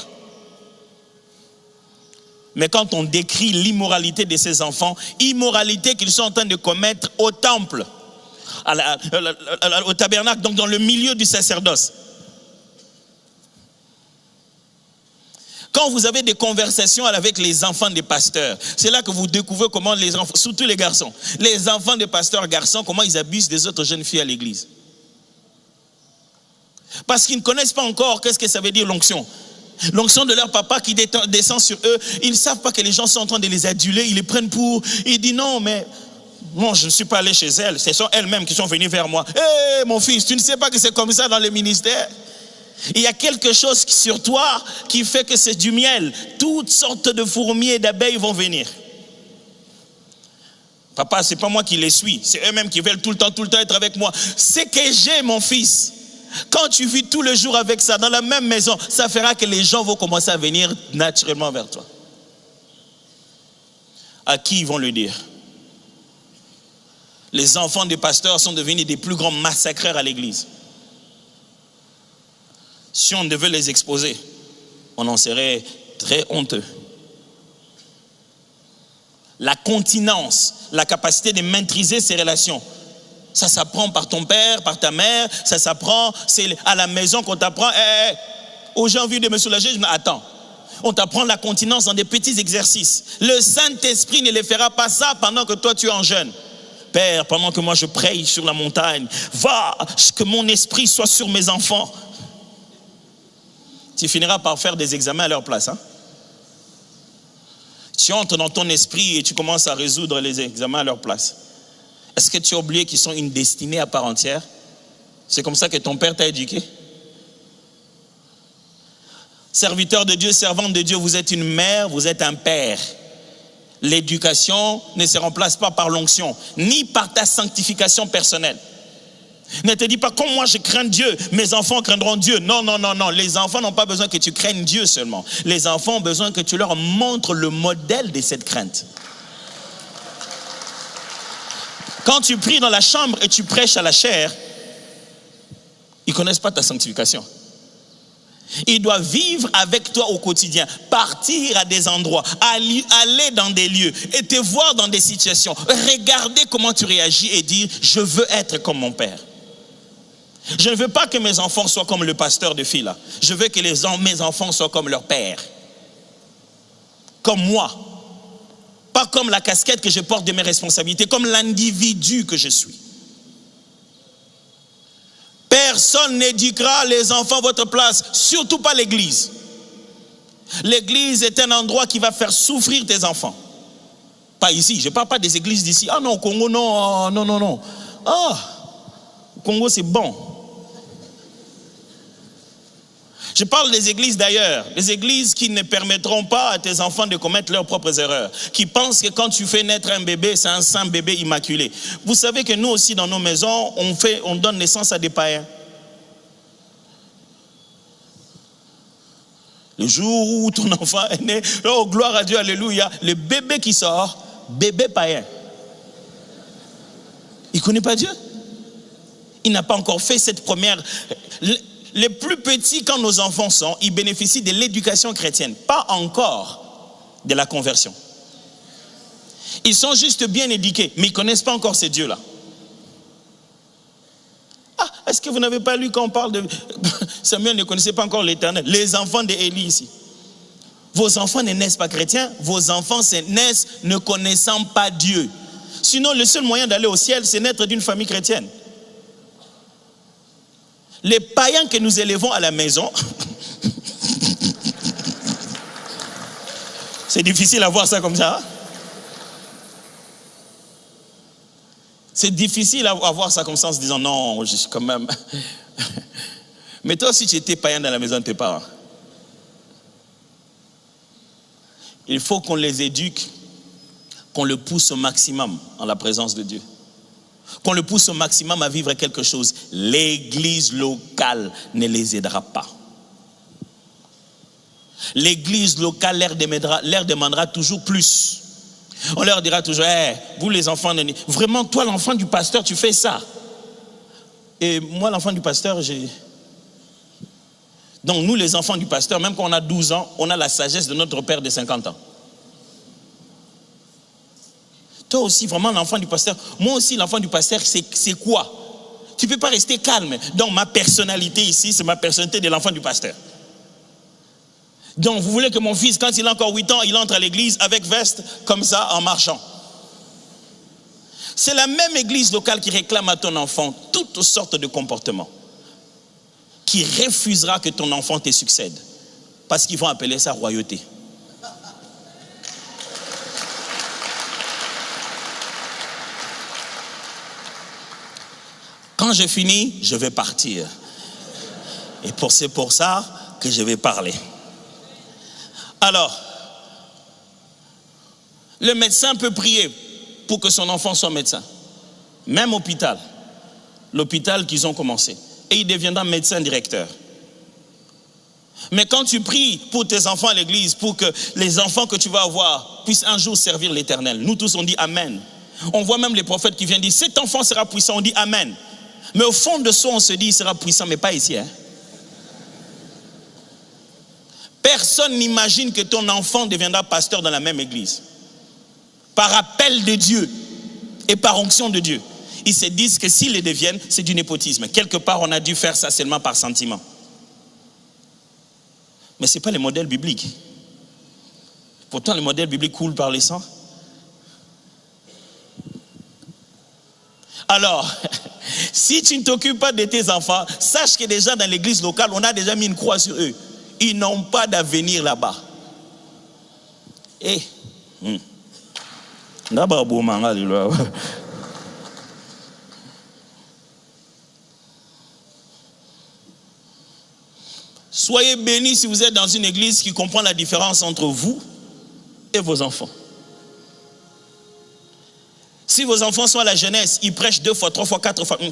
Mais quand on décrit l'immoralité de ses enfants, immoralité qu'ils sont en train de commettre au temple, au tabernacle, donc dans le milieu du sacerdoce. Quand vous avez des conversations avec les enfants des pasteurs, c'est là que vous découvrez comment les enfants, surtout les garçons, les enfants des pasteurs garçons, comment ils abusent des autres jeunes filles à l'église. Parce qu'ils ne connaissent pas encore qu'est-ce que ça veut dire l'onction. L'onction de leur papa qui descend sur eux, ils ne savent pas que les gens sont en train de les aduler, ils les prennent pour... Ils disent non, mais... Non, je ne suis pas allé chez elles, ce sont elles-mêmes qui sont venues vers moi. Hé, mon fils, tu ne sais pas que c'est comme ça dans le ministère? Il y a quelque chose sur toi qui fait que c'est du miel. Toutes sortes de fourmis et d'abeilles vont venir. Papa, ce n'est pas moi qui les suis, c'est eux-mêmes qui veulent tout le temps être avec moi. C'est que j'ai, mon fils. Quand tu vis tout le jour avec ça, dans la même maison, ça fera que les gens vont commencer à venir naturellement vers toi. À qui ils vont le dire? Les enfants des pasteurs sont devenus des plus grands massacreurs à l'église. Si on devait les exposer, on en serait très honteux. La continence, la capacité de maîtriser ses relations, ça s'apprend par ton père, par ta mère, ça s'apprend, c'est à la maison qu'on t'apprend. Oh, j'ai envie de me soulager, je me dis, attends. On t'apprend la continence dans des petits exercices. Le Saint-Esprit ne les fera pas ça pendant que toi tu es en jeûne. Père, pendant que moi je prie sur la montagne, va, que mon esprit soit sur mes enfants. Tu finiras par faire des examens à leur place. Hein? Tu entres dans ton esprit et tu commences à résoudre les examens à leur place. Est-ce que tu as oublié qu'ils sont une destinée à part entière? C'est comme ça que ton père t'a éduqué. Serviteur de Dieu, servante de Dieu, vous êtes une mère, vous êtes un père. L'éducation ne se remplace pas par l'onction, ni par ta sanctification personnelle. Ne te dis pas, comme moi je crains Dieu, mes enfants craindront Dieu. Non, non, non, non. Les enfants n'ont pas besoin que tu craignes Dieu seulement. Les enfants ont besoin que tu leur montres le modèle de cette crainte. Quand tu pries dans la chambre et tu prêches à la chair, ils ne connaissent pas ta sanctification. Ils doivent vivre avec toi au quotidien, partir à des endroits, aller dans des lieux et te voir dans des situations. Regarder comment tu réagis et dire, je veux être comme mon père. Je ne veux pas que mes enfants soient comme le pasteur de filles là. Je veux que mes enfants soient comme leur père. Comme moi. Pas comme la casquette que je porte de mes responsabilités, comme l'individu que je suis. Personne n'éduquera les enfants à votre place, surtout pas l'église. L'église est un endroit qui va faire souffrir tes enfants. Pas ici, je ne parle pas des églises d'ici. Ah non, au Congo, non, non, non, non. Ah, au Congo, c'est bon. Je parle des églises d'ailleurs, les églises qui ne permettront pas à tes enfants de commettre leurs propres erreurs, qui pensent que quand tu fais naître un bébé, c'est un saint bébé immaculé. Vous savez que nous aussi dans nos maisons, on donne naissance à des païens. Le jour où ton enfant est né, oh gloire à Dieu, alléluia, le bébé qui sort, bébé païen. Il ne connaît pas Dieu. Il n'a pas encore fait cette première... Les plus petits, quand nos enfants sont, ils bénéficient de l'éducation chrétienne, pas encore de la conversion. Ils sont juste bien éduqués, mais ils ne connaissent pas encore ces dieux-là. Ah, est-ce que vous n'avez pas lu quand on parle de... Samuel ne connaissait pas encore l'Éternel. Les enfants d'Élie ici. Vos enfants ne naissent pas chrétiens, vos enfants naissent ne connaissant pas Dieu. Sinon, le seul moyen d'aller au ciel, c'est naître d'une famille chrétienne. Les païens que nous élevons à la maison, c'est difficile à voir ça comme ça. C'est difficile à avoir ça comme ça en se disant non, je suis quand même. Mais toi aussi, tu étais païen dans la maison de tes parents. Il faut qu'on les éduque, qu'on le pousse au maximum en la présence de Dieu. Qu'on le pousse au maximum à vivre quelque chose. L'église locale ne les aidera pas. L'église locale leur demandera toujours plus. On leur dira toujours, hey, vous les enfants, vraiment toi l'enfant du pasteur, tu fais ça. Et moi l'enfant du pasteur, Donc nous les enfants du pasteur, même quand on a 12 ans, on a la sagesse de notre père de 50 ans. Toi aussi, vraiment l'enfant du pasteur, moi aussi l'enfant du pasteur, c'est quoi? Tu ne peux pas rester calme. Donc ma personnalité ici, c'est ma personnalité de l'enfant du pasteur. Donc vous voulez que mon fils, quand il a encore 8 ans, il entre à l'église avec veste, comme ça, en marchant. C'est la même église locale qui réclame à ton enfant toutes sortes de comportements, qui refusera que ton enfant te succède, parce qu'ils vont appeler ça royauté. Quand je finis, je vais partir. Et c'est pour ça que je vais parler. Alors, le médecin peut prier pour que son enfant soit médecin. Même hôpital. L'hôpital qu'ils ont commencé. Et il deviendra médecin directeur. Mais quand tu pries pour tes enfants à l'église, pour que les enfants que tu vas avoir puissent un jour servir l'Éternel, nous tous on dit Amen. On voit même les prophètes qui viennent dire cet enfant sera puissant, on dit Amen. Mais au fond de soi on se dit il sera puissant, mais pas ici. Personne n'imagine que ton enfant deviendra pasteur dans la même église. Par appel de Dieu et par onction de Dieu. Ils se disent que s'ils le deviennent, c'est du népotisme. Quelque part, on a dû faire ça seulement par sentiment. Mais ce n'est pas le modèle biblique. Pourtant, le modèle biblique coule par les sangs. Alors, si tu ne t'occupes pas de tes enfants, sache que déjà dans l'église locale, on a déjà mis une croix sur eux. Ils n'ont pas d'avenir là-bas. Soyez bénis si vous êtes dans une église qui comprend la différence entre vous et vos enfants. Si vos enfants sont à la jeunesse, ils prêchent 2 fois, 3 fois, 4 fois. Il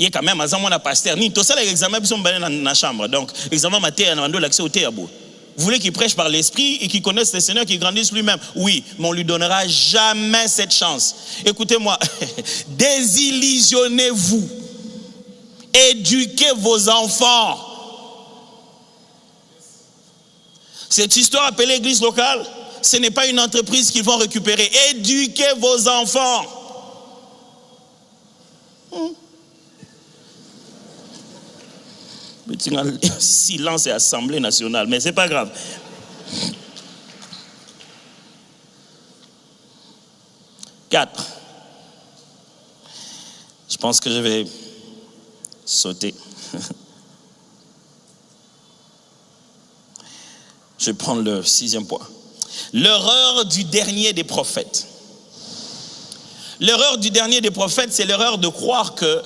y a quand même un pasteur. Tout ça, l'examen, ils sont dans la chambre. Donc, l'examen matin, on a l'accès au théâtre. Vous voulez qu'il prêche par l'esprit et qu'il connaisse le Seigneur, qu'il grandisse lui-même? Oui, mais on ne lui donnera jamais cette chance. Écoutez-moi, désillusionnez-vous. Éduquez vos enfants. Cette histoire appelée église locale, ce n'est pas une entreprise qu'ils vont récupérer. Éduquez vos enfants. Silence et Assemblée nationale, mais c'est pas grave. Quatre. Je pense que je vais sauter. Je vais prendre le 6e point. L'erreur du dernier des prophètes. L'erreur du dernier des prophètes, c'est l'erreur de croire que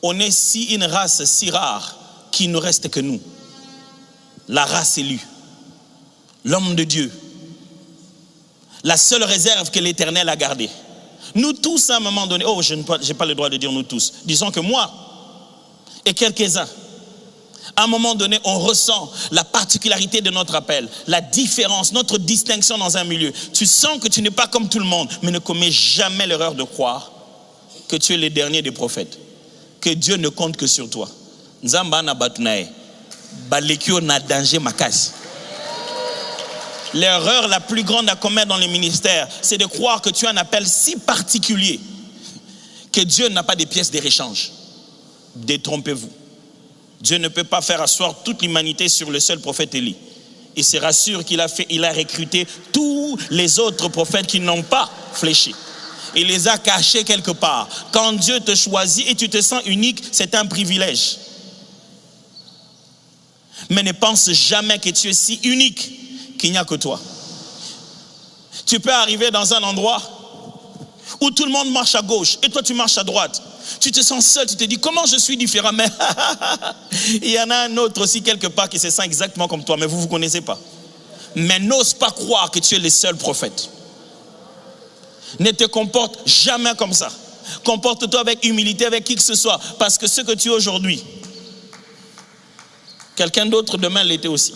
on est une race si rare qu'il ne reste que nous. La race élue. L'homme de Dieu. La seule réserve que l'Éternel a gardée. Nous tous, à un moment donné, je n'ai pas le droit de dire nous tous. Disons que moi et quelques-uns, à un moment donné, on ressent la particularité de notre appel, la différence, notre distinction dans un milieu. Tu sens que tu n'es pas comme tout le monde, mais ne commets jamais l'erreur de croire que tu es le dernier des prophètes. Que Dieu ne compte que sur toi. L'erreur la plus grande à commettre dans les ministères, c'est de croire que tu as un appel si particulier que Dieu n'a pas de pièces de réchange. Détrompez-vous. Dieu ne peut pas faire asseoir toute l'humanité sur le seul prophète Élie. Il se rassure qu'il a recruté tous les autres prophètes qui n'ont pas fléchi. Il les a cachés quelque part. Quand Dieu te choisit et tu te sens unique, c'est un privilège. Mais ne pense jamais que tu es si unique qu'il n'y a que toi. Tu peux arriver dans un endroit où tout le monde marche à gauche et toi tu marches à droite. Tu te sens seul, tu te dis comment je suis différent. Mais il y en a un autre aussi quelque part qui se sent exactement comme toi, mais vous ne vous connaissez pas. Mais n'ose pas croire que tu es le seul prophète. Ne te comporte jamais comme ça. Comporte-toi avec humilité, avec qui que ce soit. Parce que ce que tu es aujourd'hui, quelqu'un d'autre demain l'était aussi.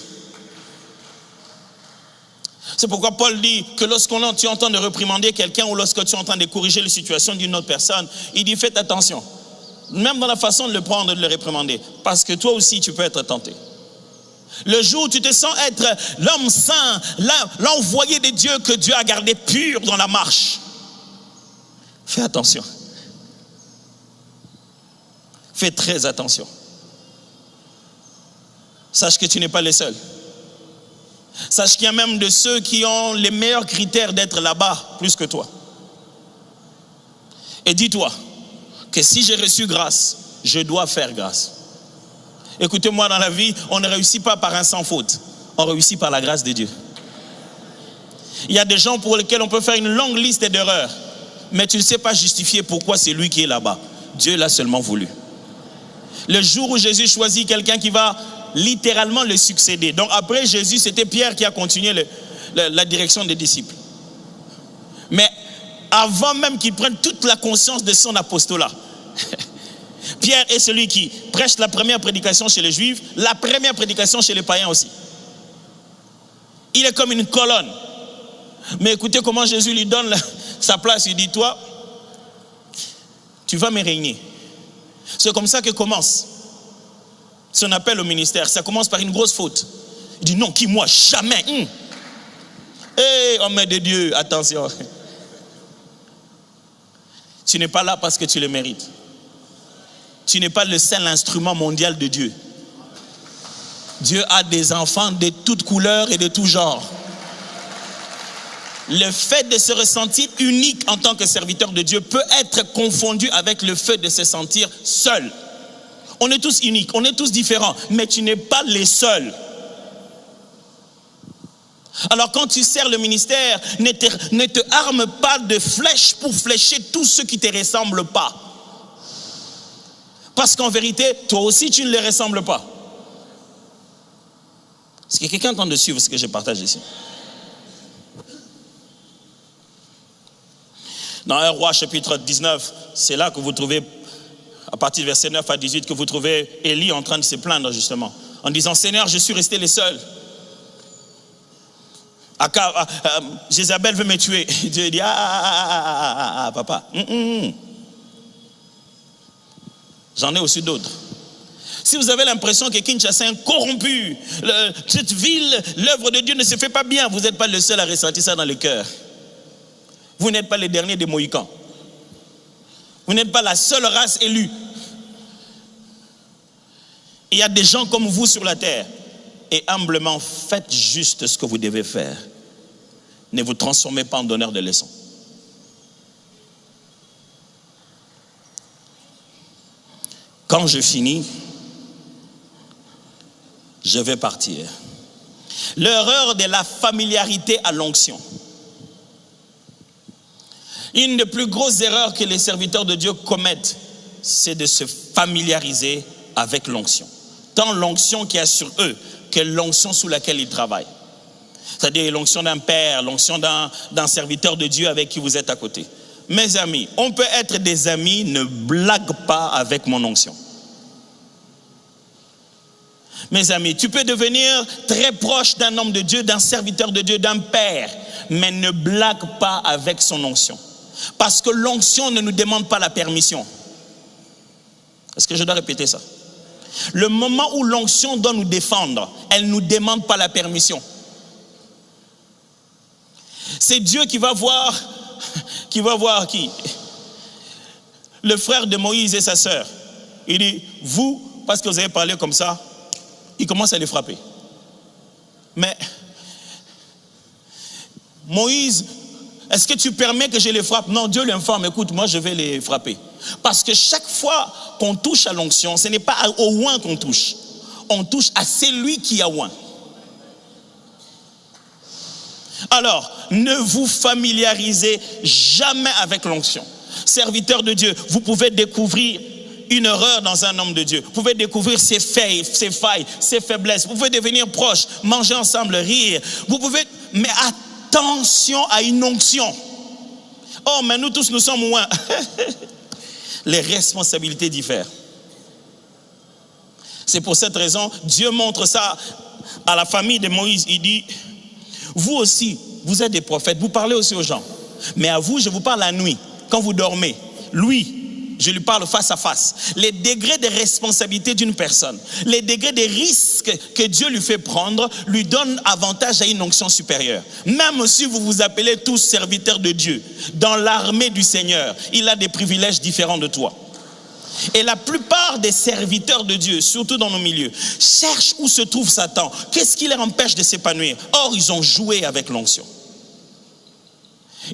C'est pourquoi Paul dit que lorsqu'on tu es en train de réprimander quelqu'un ou lorsque tu es en train de corriger la situation d'une autre personne, il dit faites attention. Même dans la façon de le prendre et de le réprimander. Parce que toi aussi tu peux être tenté. Le jour où tu te sens être l'homme saint, l'envoyé de Dieu que Dieu a gardé pur dans la marche, fais attention. Fais très attention. Sache que tu n'es pas le seul. Sache qu'il y a même de ceux qui ont les meilleurs critères d'être là-bas, plus que toi. Et dis-toi que si j'ai reçu grâce, je dois faire grâce. Écoutez-moi, dans la vie, on ne réussit pas par un sans faute. On réussit par la grâce de Dieu. Il y a des gens pour lesquels on peut faire une longue liste d'erreurs, mais tu ne sais pas justifier pourquoi c'est lui qui est là-bas. Dieu l'a seulement voulu. Le jour où Jésus choisit quelqu'un qui va littéralement le succéder. Donc après Jésus, c'était Pierre qui a continué la direction des disciples. Mais avant même qu'il prenne toute la conscience de son apostolat, Pierre est celui qui prêche la première prédication chez les Juifs, la première prédication chez les païens aussi. Il est comme une colonne. Mais écoutez comment Jésus lui donne sa place. Il dit, toi, tu vas me régner. C'est comme ça que commence son appel au ministère. Ça commence par une grosse faute. Il dit, non, qui moi, jamais. Hé, homme de Dieu, attention. Tu n'es pas là parce que tu le mérites. Tu n'es pas le seul instrument mondial de Dieu. Dieu a des enfants de toutes couleurs et de tout genre. Le fait de se ressentir unique en tant que serviteur de Dieu peut être confondu avec le fait de se sentir seul. On est tous uniques, on est tous différents, mais tu n'es pas les seuls. Alors quand tu sers le ministère, ne te arme pas de flèches pour flécher tous ceux qui ne te ressemblent pas. Parce qu'en vérité, toi aussi tu ne les ressembles pas. Est-ce que quelqu'un entend de suivre ce que je partage ici? Dans 1 Roi chapitre 19, c'est là que vous trouvez, à partir du verset 9 à 18, que vous trouvez Élie en train de se plaindre justement, en disant, Seigneur, je suis resté le seul. Jézabel veut me tuer. Dieu dit, papa, j'en ai aussi d'autres. Si vous avez l'impression que Kinshasa est corrompu, cette ville, l'œuvre de Dieu ne se fait pas bien, vous n'êtes pas le seul à ressentir ça dans le cœur. Vous n'êtes pas les derniers des Mohicans. Vous n'êtes pas la seule race élue. Il y a des gens comme vous sur la terre. Et humblement, faites juste ce que vous devez faire. Ne vous transformez pas en donneur de leçons. Quand je finis, je vais partir. L'erreur de la familiarité à l'onction. Une des plus grosses erreurs que les serviteurs de Dieu commettent, c'est de se familiariser avec l'onction. Tant l'onction qu'il y a sur eux, que l'onction sous laquelle ils travaillent. C'est-à-dire l'onction d'un père, l'onction d'un serviteur de Dieu avec qui vous êtes à côté. Mes amis, on peut être des amis, ne blague pas avec mon onction. Mes amis, tu peux devenir très proche d'un homme de Dieu, d'un serviteur de Dieu, d'un père, mais ne blague pas avec son onction. Parce que l'onction ne nous demande pas la permission. Est-ce que je dois répéter ça? Le moment où l'onction doit nous défendre, elle ne nous demande pas la permission. C'est Dieu qui va voir qui? Le frère de Moïse et sa sœur. Il dit, vous, parce que vous avez parlé comme ça, il commence à les frapper. Mais Moïse Est-ce que tu permets que je les frappe? Non, Dieu l'informe, écoute, moi je vais les frapper. Parce que chaque fois qu'on touche à l'onction, ce n'est pas au oint qu'on touche. On touche à celui qui a oint. Alors, ne vous familiarisez jamais avec l'onction. Serviteur de Dieu, vous pouvez découvrir une erreur dans un homme de Dieu. Vous pouvez découvrir ses failles, ses faiblesses. Vous pouvez devenir proches, manger ensemble, rire. Vous pouvez, mais attention à une onction. Oh, mais nous tous, nous sommes moins. Les responsabilités diffèrent. C'est pour cette raison, Dieu montre ça à la famille de Moïse. Il dit, vous aussi, vous êtes des prophètes, vous parlez aussi aux gens. Mais à vous, je vous parle la nuit, quand vous dormez. Lui, je lui parle face à face. Les degrés de responsabilité d'une personne, les degrés de risques que Dieu lui fait prendre, lui donnent avantage à une onction supérieure. Même si vous vous appelez tous serviteurs de Dieu, dans l'armée du Seigneur, il a des privilèges différents de toi. Et la plupart des serviteurs de Dieu, surtout dans nos milieux, cherchent où se trouve Satan. Qu'est-ce qui les empêche de s'épanouir? Or, ils ont joué avec l'onction.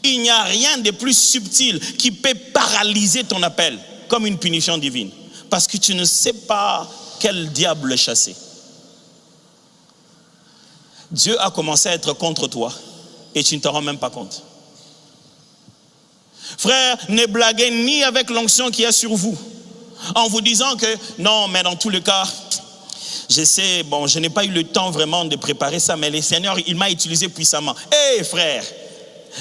Il n'y a rien de plus subtil qui peut paralyser ton appel, comme une punition divine. Parce que tu ne sais pas quel diable chasser. Dieu a commencé à être contre toi et tu ne t'en rends même pas compte. Frère, ne blaguez ni avec l'onction qui est sur vous, en vous disant que non, mais dans tous les cas, je sais, bon, je n'ai pas eu le temps vraiment de préparer ça, mais le Seigneur, il m'a utilisé puissamment. Hé frère,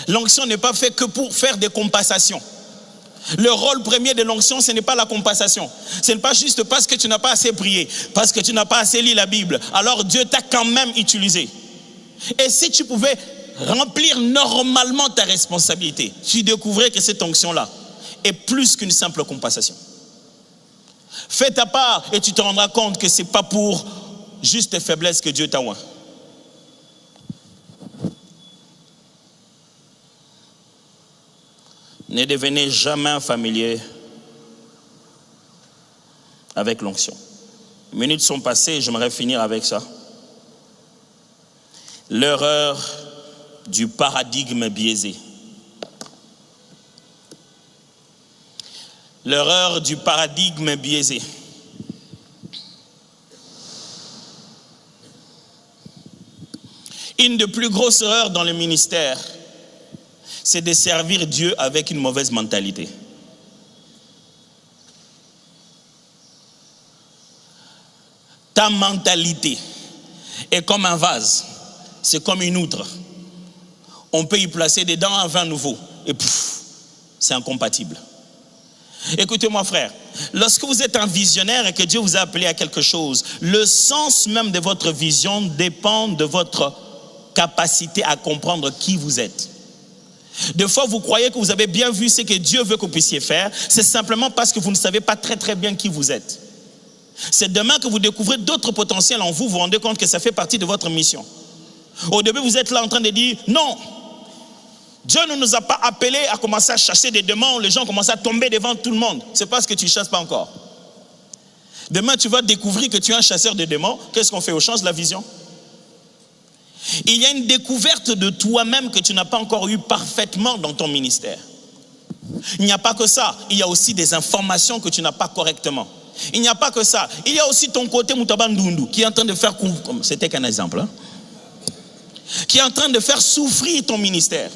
l'onction n'est pas faite que pour faire des compensations. Le rôle premier de l'onction, ce n'est pas la compensation. Ce n'est pas juste parce que tu n'as pas assez prié, parce que tu n'as pas assez lu la Bible. Alors Dieu t'a quand même utilisé. Et si tu pouvais remplir normalement ta responsabilité, tu découvrais que cette onction-là est plus qu'une simple compensation. Fais ta part et tu te rendras compte que ce n'est pas pour juste tes faiblesses que Dieu t'a oint. Ne devenez jamais familier avec l'onction. Les minutes sont passées, j'aimerais finir avec ça. L'erreur du paradigme biaisé. L'erreur du paradigme biaisé. Une des plus grosses erreurs dans le ministère, c'est de servir Dieu avec une mauvaise mentalité. Ta mentalité est comme un vase, c'est comme une outre. On peut y placer dedans un vin nouveau et pouf, c'est incompatible. Écoutez-moi frère, lorsque vous êtes un visionnaire et que Dieu vous a appelé à quelque chose, le sens même de votre vision dépend de votre capacité à comprendre qui vous êtes. Des fois, vous croyez que vous avez bien vu ce que Dieu veut que vous puissiez faire. C'est simplement parce que vous ne savez pas très bien qui vous êtes. C'est demain que vous découvrez d'autres potentiels en vous, vous vous rendez compte que ça fait partie de votre mission. Au début, vous êtes là en train de dire, non, Dieu ne nous a pas appelés à commencer à chasser des démons. Les gens commencent à tomber devant tout le monde. C'est parce que tu ne chasses pas encore. Demain, tu vas découvrir que tu es un chasseur de démons. Qu'est-ce qu'on fait? On change la vision. Il y a une découverte de toi-même que tu n'as pas encore eu parfaitement dans ton ministère. Il n'y a pas que ça, il y a aussi des informations que tu n'as pas correctement. Il n'y a pas que ça, il y a aussi ton côté Moutabandundu qui est en train de faire, c'était qu'un exemple, hein, qui est en train de faire souffrir ton ministère.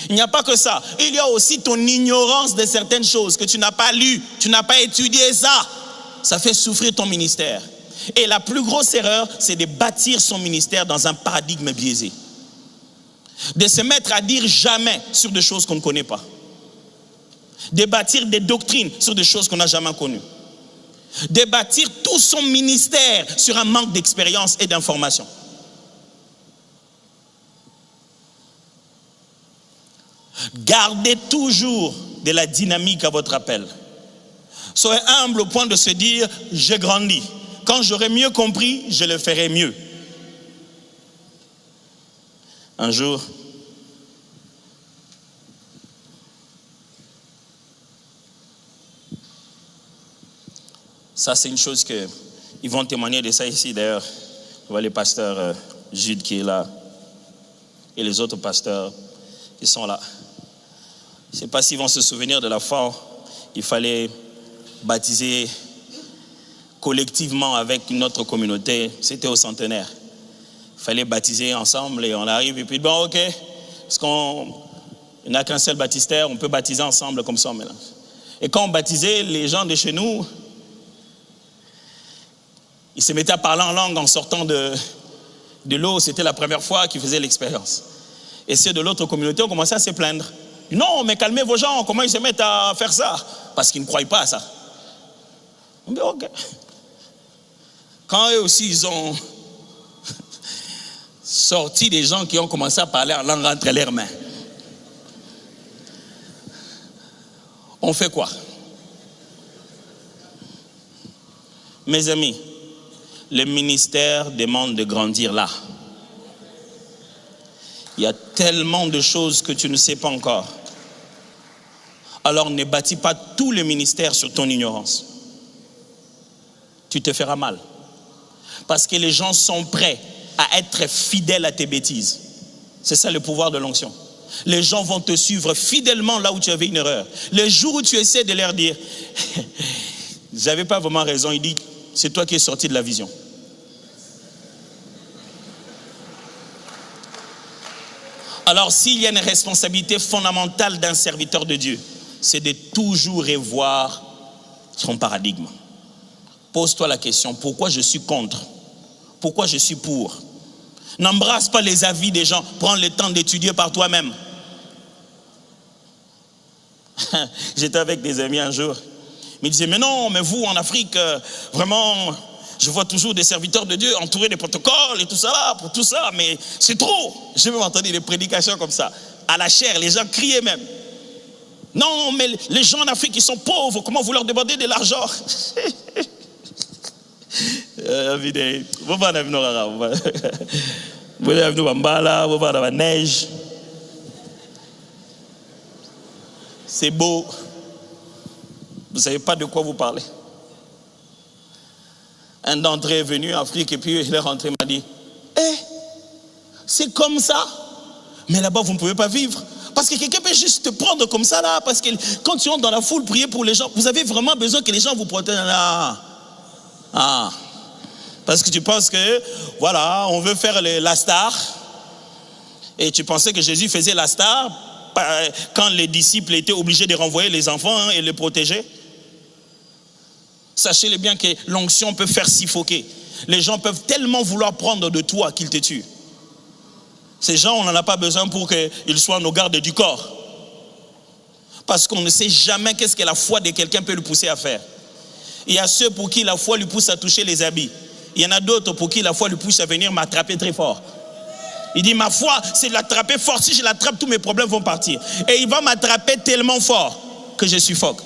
Il n'y a pas que ça, il y a aussi ton ignorance de certaines choses que tu n'as pas lues, tu n'as pas étudié ça. Ça fait souffrir ton ministère. Et la plus grosse erreur, c'est de bâtir son ministère dans un paradigme biaisé. De se mettre à dire jamais sur des choses qu'on ne connaît pas. De bâtir des doctrines sur des choses qu'on n'a jamais connues. De bâtir tout son ministère sur un manque d'expérience et d'information. Gardez toujours de la dynamique à votre appel. Soyez humble au point de se dire, j'ai grandi. Quand j'aurai mieux compris, je le ferai mieux. Un jour, ça c'est une chose que ils vont témoigner de ça ici d'ailleurs. On voit le pasteur Jude qui est là et les autres pasteurs Ils sont là. Je ne sais pas s'ils vont se souvenir de la fois où il fallait baptiser collectivement avec une autre communauté. C'était au centenaire. Il fallait baptiser ensemble et on arrive et puis bon, ok, parce qu'on n'a qu'un seul baptistère, on peut baptiser ensemble comme ça on mélange. Et quand on baptisait les gens de chez nous, ils se mettaient à parler en langue en sortant de l'eau. C'était la première fois qu'ils faisaient l'expérience. Et ceux de l'autre communauté ont commencé à se plaindre. Non, mais calmez vos gens, comment ils se mettent à faire ça? Parce qu'ils ne croient pas à ça. On dit ok. Quand eux aussi ils ont sorti des gens qui ont commencé à parler en langue entre leurs mains, on fait quoi? Mes amis, le ministère demande de grandir là. Il y a tellement de choses que tu ne sais pas encore. Alors ne bâtis pas tout le ministère sur ton ignorance. Tu te feras mal. Parce que les gens sont prêts à être fidèles à tes bêtises. C'est ça le pouvoir de l'onction. Les gens vont te suivre fidèlement là où tu avais une erreur. Le jour où tu essaies de leur dire « J'avais pas vraiment raison », il dit « C'est toi qui es sorti de la vision ». Alors s'il y a une responsabilité fondamentale d'un serviteur de Dieu, c'est de toujours revoir son paradigme. Pose-toi la question, pourquoi je suis contre? Pourquoi je suis pour? N'embrasse pas les avis des gens, prends le temps d'étudier par toi-même. J'étais avec des amis un jour, ils me disaient, mais non, mais vous en Afrique, vraiment, je vois toujours des serviteurs de Dieu entourés des protocoles et tout ça là, pour tout ça, mais c'est trop. J'ai même entendu des prédications comme ça, à la chair, les gens criaient même. Non, mais les gens en Afrique, ils sont pauvres, comment vous leur demandez de l'argent? Neige. C'est beau. Vous ne savez pas de quoi vous parlez. Un d'entre eux est venu en Afrique et puis il est rentré, il m'a dit, c'est comme ça. Mais là-bas, vous ne pouvez pas vivre. Parce que quelqu'un peut juste te prendre comme ça là. Parce que quand tu entres dans la foule, prier pour les gens, vous avez vraiment besoin que les gens vous protègent là. Parce que tu penses que, voilà, on veut faire la star. Et tu pensais que Jésus faisait la star quand les disciples étaient obligés de renvoyer les enfants et les protéger. Sachez-le bien que l'onction peut faire suffoquer. Les gens peuvent tellement vouloir prendre de toi qu'ils te tuent. Ces gens, on n'en a pas besoin pour qu'ils soient nos gardes du corps. Parce qu'on ne sait jamais qu'est-ce que la foi de quelqu'un peut lui pousser à faire. Il y a ceux pour qui la foi lui pousse à toucher les habits. Il y en a d'autres pour qui la foi lui pousse à venir m'attraper très fort. Il dit, ma foi, c'est de l'attraper fort. Si je l'attrape, tous mes problèmes vont partir. Et il va m'attraper tellement fort que je suffoque.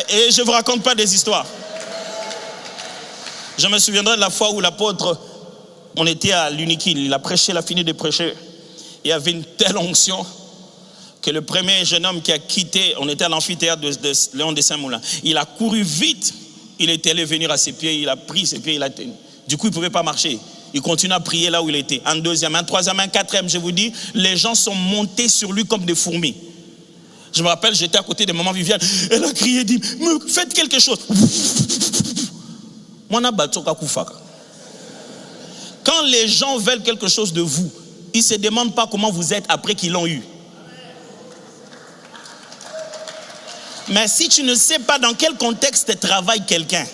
Et je ne vous raconte pas des histoires. Je me souviendrai de la fois où l'apôtre, on était à l'Uniquil, il a prêché, il a fini de prêcher. Il y avait une telle onction que le premier jeune homme qui a quitté, on était à l'amphithéâtre de Léon de Saint-Moulin, il a couru vite, il était allé venir à ses pieds, il a pris ses pieds, il a tenu. Du coup, il ne pouvait pas marcher. Il continue à prier là où il était. Un deuxième, un troisième, un quatrième, je vous dis, les gens sont montés sur lui comme des fourmis. Je me rappelle, j'étais à côté de maman Viviane, elle a crié, dit, faites quelque chose. Quand les gens veulent quelque chose de vous, ils ne se demandent pas comment vous êtes après qu'ils l'ont eu. Mais si tu ne sais pas dans quel contexte travaille quelqu'un,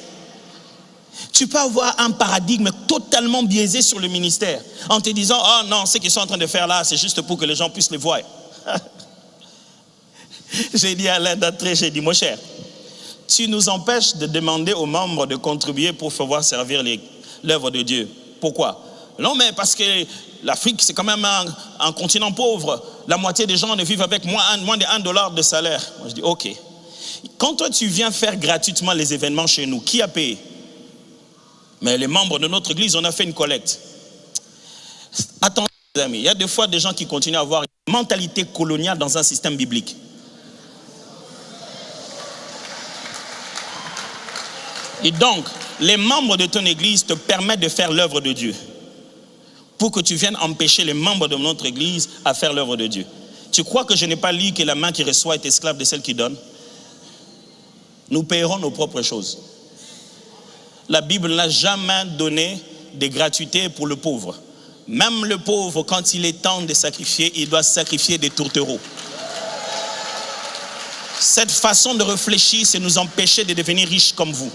tu peux avoir un paradigme totalement biaisé sur le ministère en te disant, oh non, ce qu'ils sont en train de faire là, c'est juste pour que les gens puissent les voir. J'ai dit à l'un d'entre eux, j'ai dit, mon cher, tu nous empêches de demander aux membres de contribuer pour pouvoir servir l'œuvre de Dieu. Pourquoi? Non, mais parce que l'Afrique, c'est quand même un continent pauvre. La moitié des gens ne vivent avec moins de $1 de salaire. Moi, je dis, ok. Quand toi, tu viens faire gratuitement les événements chez nous, qui a payé? Mais les membres de notre église, on a fait une collecte. Attendez, les amis, il y a des fois des gens qui continuent à avoir une mentalité coloniale dans un système biblique. Et donc, les membres de ton église te permettent de faire l'œuvre de Dieu. pour que tu viennes empêcher les membres de notre église à faire l'œuvre de Dieu. Tu crois que je n'ai pas lu que la main qui reçoit est esclave de celle qui donne? Nous paierons nos propres choses. La Bible n'a jamais donné de gratuité pour le pauvre. Même le pauvre, quand il est temps de sacrifier, il doit sacrifier des tourtereaux. Cette façon de réfléchir, c'est nous empêcher de devenir riches comme vous.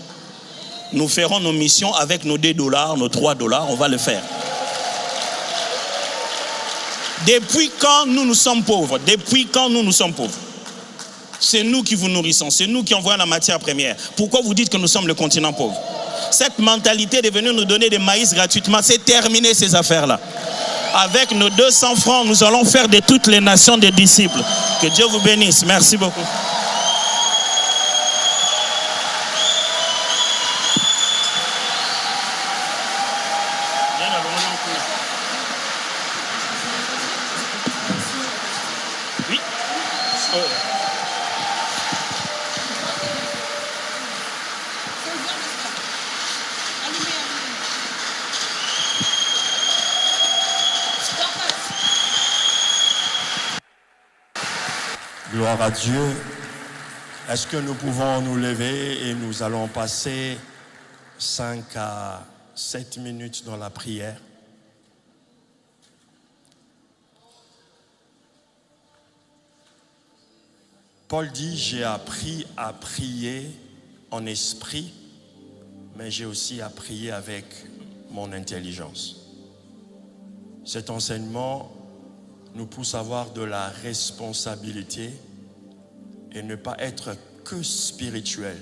Nous ferons nos missions avec nos $2, nos $3, on va le faire. Depuis quand nous sommes pauvres? Depuis quand nous sommes pauvres? C'est nous qui vous nourrissons, c'est nous qui envoyons la matière première. Pourquoi vous dites que nous sommes le continent pauvre? Cette mentalité de venir nous donner des maïs gratuitement, c'est terminé ces affaires-là. Avec nos 200 francs, nous allons faire de toutes les nations des disciples. Que Dieu vous bénisse. Merci beaucoup. Oui. Gloire à Dieu. Est-ce que nous pouvons nous lever et nous allons passer 5 à 7 minutes dans la prière? Paul dit, j'ai appris à prier en esprit, mais j'ai aussi à prier avec mon intelligence. Cet enseignement nous pousse à avoir de la responsabilité et ne pas être que spirituel,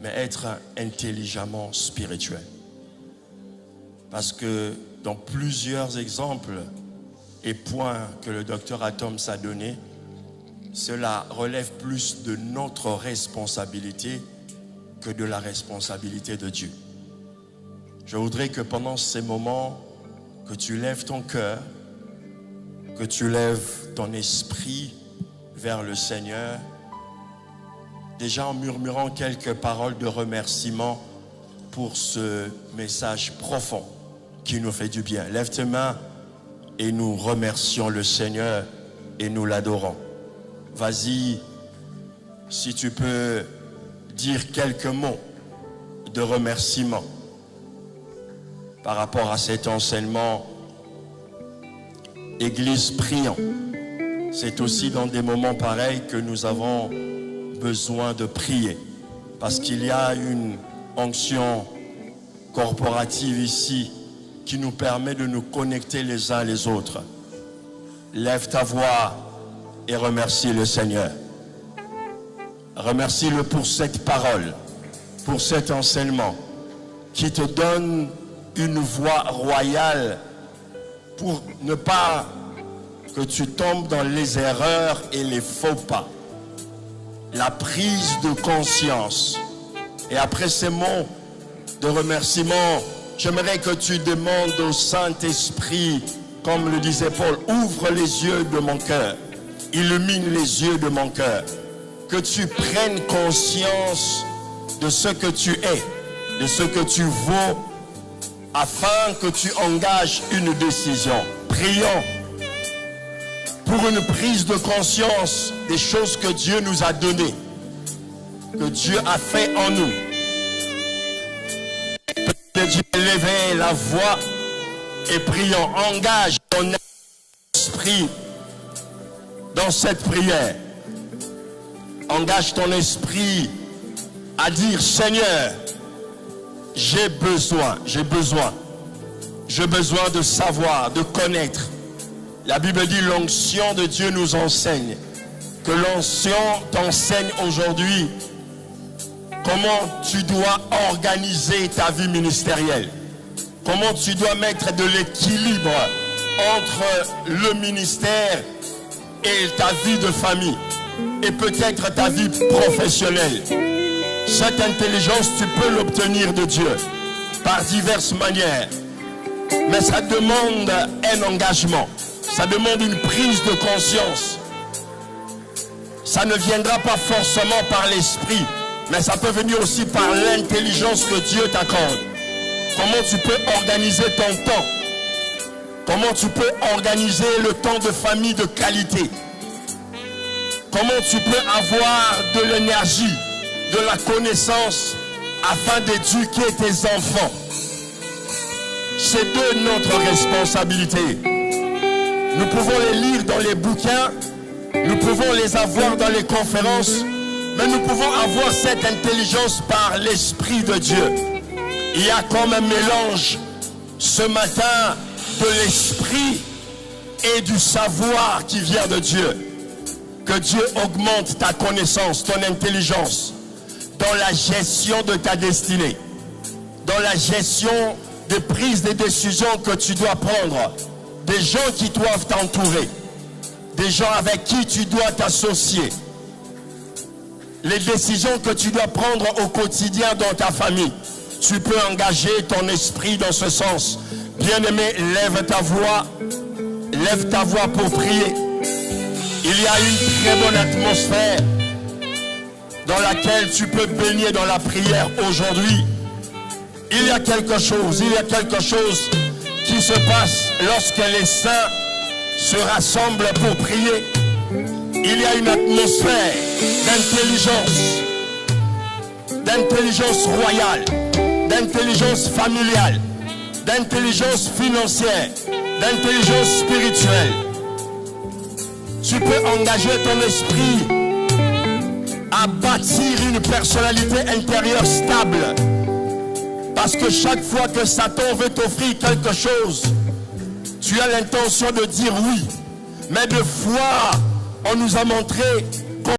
mais être intelligemment spirituel. Parce que dans plusieurs exemples et points que le docteur Atoms a donnés, cela relève plus de notre responsabilité que de la responsabilité de Dieu. Je voudrais que pendant ces moments, que tu lèves ton cœur, que tu lèves ton esprit vers le Seigneur, déjà en murmurant quelques paroles de remerciement pour ce message profond qui nous fait du bien. Lève tes mains et nous remercions le Seigneur et nous l'adorons. Vas-y, si tu peux dire quelques mots de remerciement par rapport à cet enseignement. Église, prions. C'est aussi dans des moments pareils que nous avons besoin de prier. Parce qu'il y a une onction corporative ici qui nous permet de nous connecter les uns les autres. Lève ta voix et remercie le Seigneur. Remercie-le pour cette parole, pour cet enseignement qui te donne une voie royale pour ne pas que tu tombes dans les erreurs et les faux pas. La prise de conscience. Et après ces mots de remerciement, j'aimerais que tu demandes au Saint-Esprit, comme le disait Paul, ouvre les yeux de mon cœur, illumine les yeux de mon cœur, que tu prennes conscience de ce que tu es, de ce que tu vaux, afin que tu engages une décision. Prions pour une prise de conscience des choses que Dieu nous a données, que Dieu a fait en nous. Peut-être Dieu lève la voix et prions. Engage ton esprit dans cette prière. Engage ton esprit à dire, Seigneur, j'ai besoin de savoir, de connaître. La Bible dit, l'onction de Dieu nous enseigne. Que l'onction t'enseigne aujourd'hui comment tu dois organiser ta vie ministérielle. Comment tu dois mettre de l'équilibre entre le ministère et ta vie de famille. Et peut-être ta vie professionnelle. Cette intelligence, tu peux l'obtenir de Dieu par diverses manières. Mais ça demande un engagement. Ça demande une prise de conscience. Ça ne viendra pas forcément par l'esprit, mais ça peut venir aussi par l'intelligence que Dieu t'accorde. Comment tu peux organiser ton temps. Comment tu peux organiser le temps de famille de qualité? Comment tu peux avoir de l'énergie, de la connaissance afin d'éduquer tes enfants? C'est de notre responsabilité. Nous pouvons les lire dans les bouquins, nous pouvons les avoir dans les conférences, mais nous pouvons avoir cette intelligence par l'Esprit de Dieu. Il y a comme un mélange ce matin de l'esprit et du savoir qui vient de Dieu. Que Dieu augmente ta connaissance, ton intelligence dans la gestion de ta destinée, dans la gestion des prises de décisions que tu dois prendre, des gens qui doivent t'entourer, des gens avec qui tu dois t'associer, les décisions que tu dois prendre au quotidien dans ta famille. Tu peux engager ton esprit dans ce sens. Bien-aimé, lève ta voix pour prier. Il y a une très bonne atmosphère dans laquelle tu peux baigner dans la prière aujourd'hui. Il y a quelque chose qui se passe lorsque les saints se rassemblent pour prier. Il y a une atmosphère d'intelligence royale, d'intelligence familiale, d'intelligence financière, d'intelligence spirituelle. Tu peux engager ton esprit à bâtir une personnalité intérieure stable. Parce que chaque fois que Satan veut t'offrir quelque chose, tu as l'intention de dire oui. Mais de fois, on nous a montré